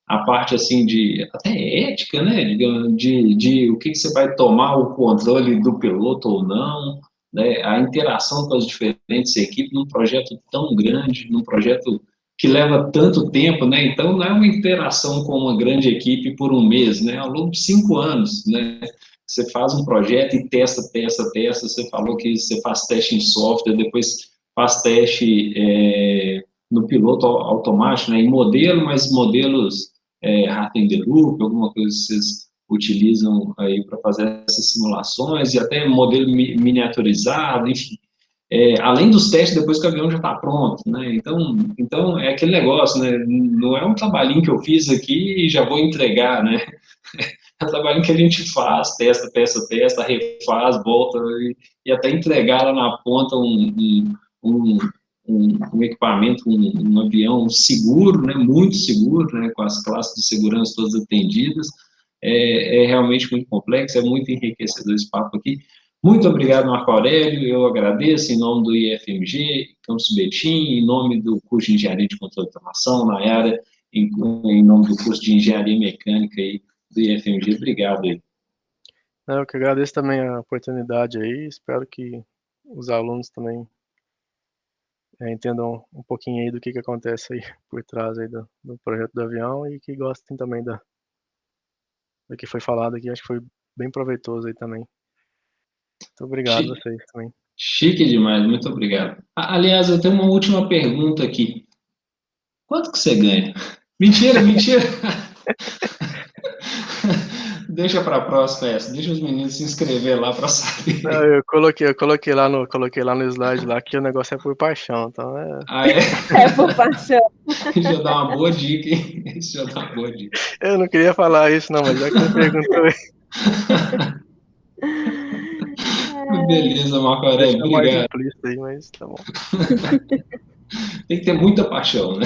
a parte, assim, de até ética, né, digamos, de o que você vai tomar o controle do piloto ou não, né, a interação com as diferentes equipes num projeto tão grande, num projeto que leva tanto tempo, né, então não é uma interação com uma grande equipe por um mês, né, ao longo de 5 anos, né, você faz um projeto e testa. Você falou que você faz teste em software, depois faz teste no piloto automático, né, em modelo, mas modelos Harten the Loop, alguma coisa que vocês utilizam aí para fazer essas simulações, e até modelo miniaturizado, enfim. Além dos testes depois que o avião já está pronto, né? Então é aquele negócio, né? Não é um trabalhinho que eu fiz aqui e já vou entregar, né? É um trabalho que a gente faz, testa, refaz, volta e até entregar lá na ponta um, um equipamento, um avião seguro, né, muito seguro, né, com as classes de segurança todas atendidas. É realmente muito complexo, é muito enriquecedor esse papo aqui. Muito obrigado, Marco Aurélio. Eu agradeço em nome do IFMG, Campus Betim, em nome do curso de Engenharia de Controle de Automação, na área, em nome do curso de Engenharia Mecânica aí, do IFMG. Obrigado aí. Eu que agradeço também a oportunidade aí, espero que os alunos também entendam um pouquinho aí do que acontece aí por trás aí do projeto do avião e que gostem também do que foi falado aqui, acho que foi bem proveitoso aí também. Muito obrigado a Chique, vocês também. chique demais, muito obrigado. Aliás, eu tenho uma última pergunta aqui. Quanto que você ganha? Mentira, mentira! Deixa para a próxima essa. Deixa os meninos se inscrever lá para Não, saber. coloquei lá no slide lá que o negócio é por paixão, então Ah, é? É por paixão. Já dá uma boa dica, hein? Isso já dá uma boa dica. eu não queria falar isso não, mas já que você perguntou, Beleza, Marco Aurélio, deixar mais obrigado. implícito aí, mas tá bom. Tem que ter muita paixão, né?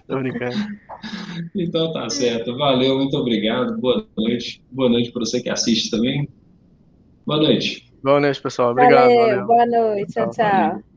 Tô brincando. Então tá certo. Valeu, muito obrigado. Boa noite. Boa noite para você que assiste também. Boa noite. Boa noite, pessoal. Obrigado, Valeu, valeu. boa noite, tchau, Tchau. Valeu. tchau.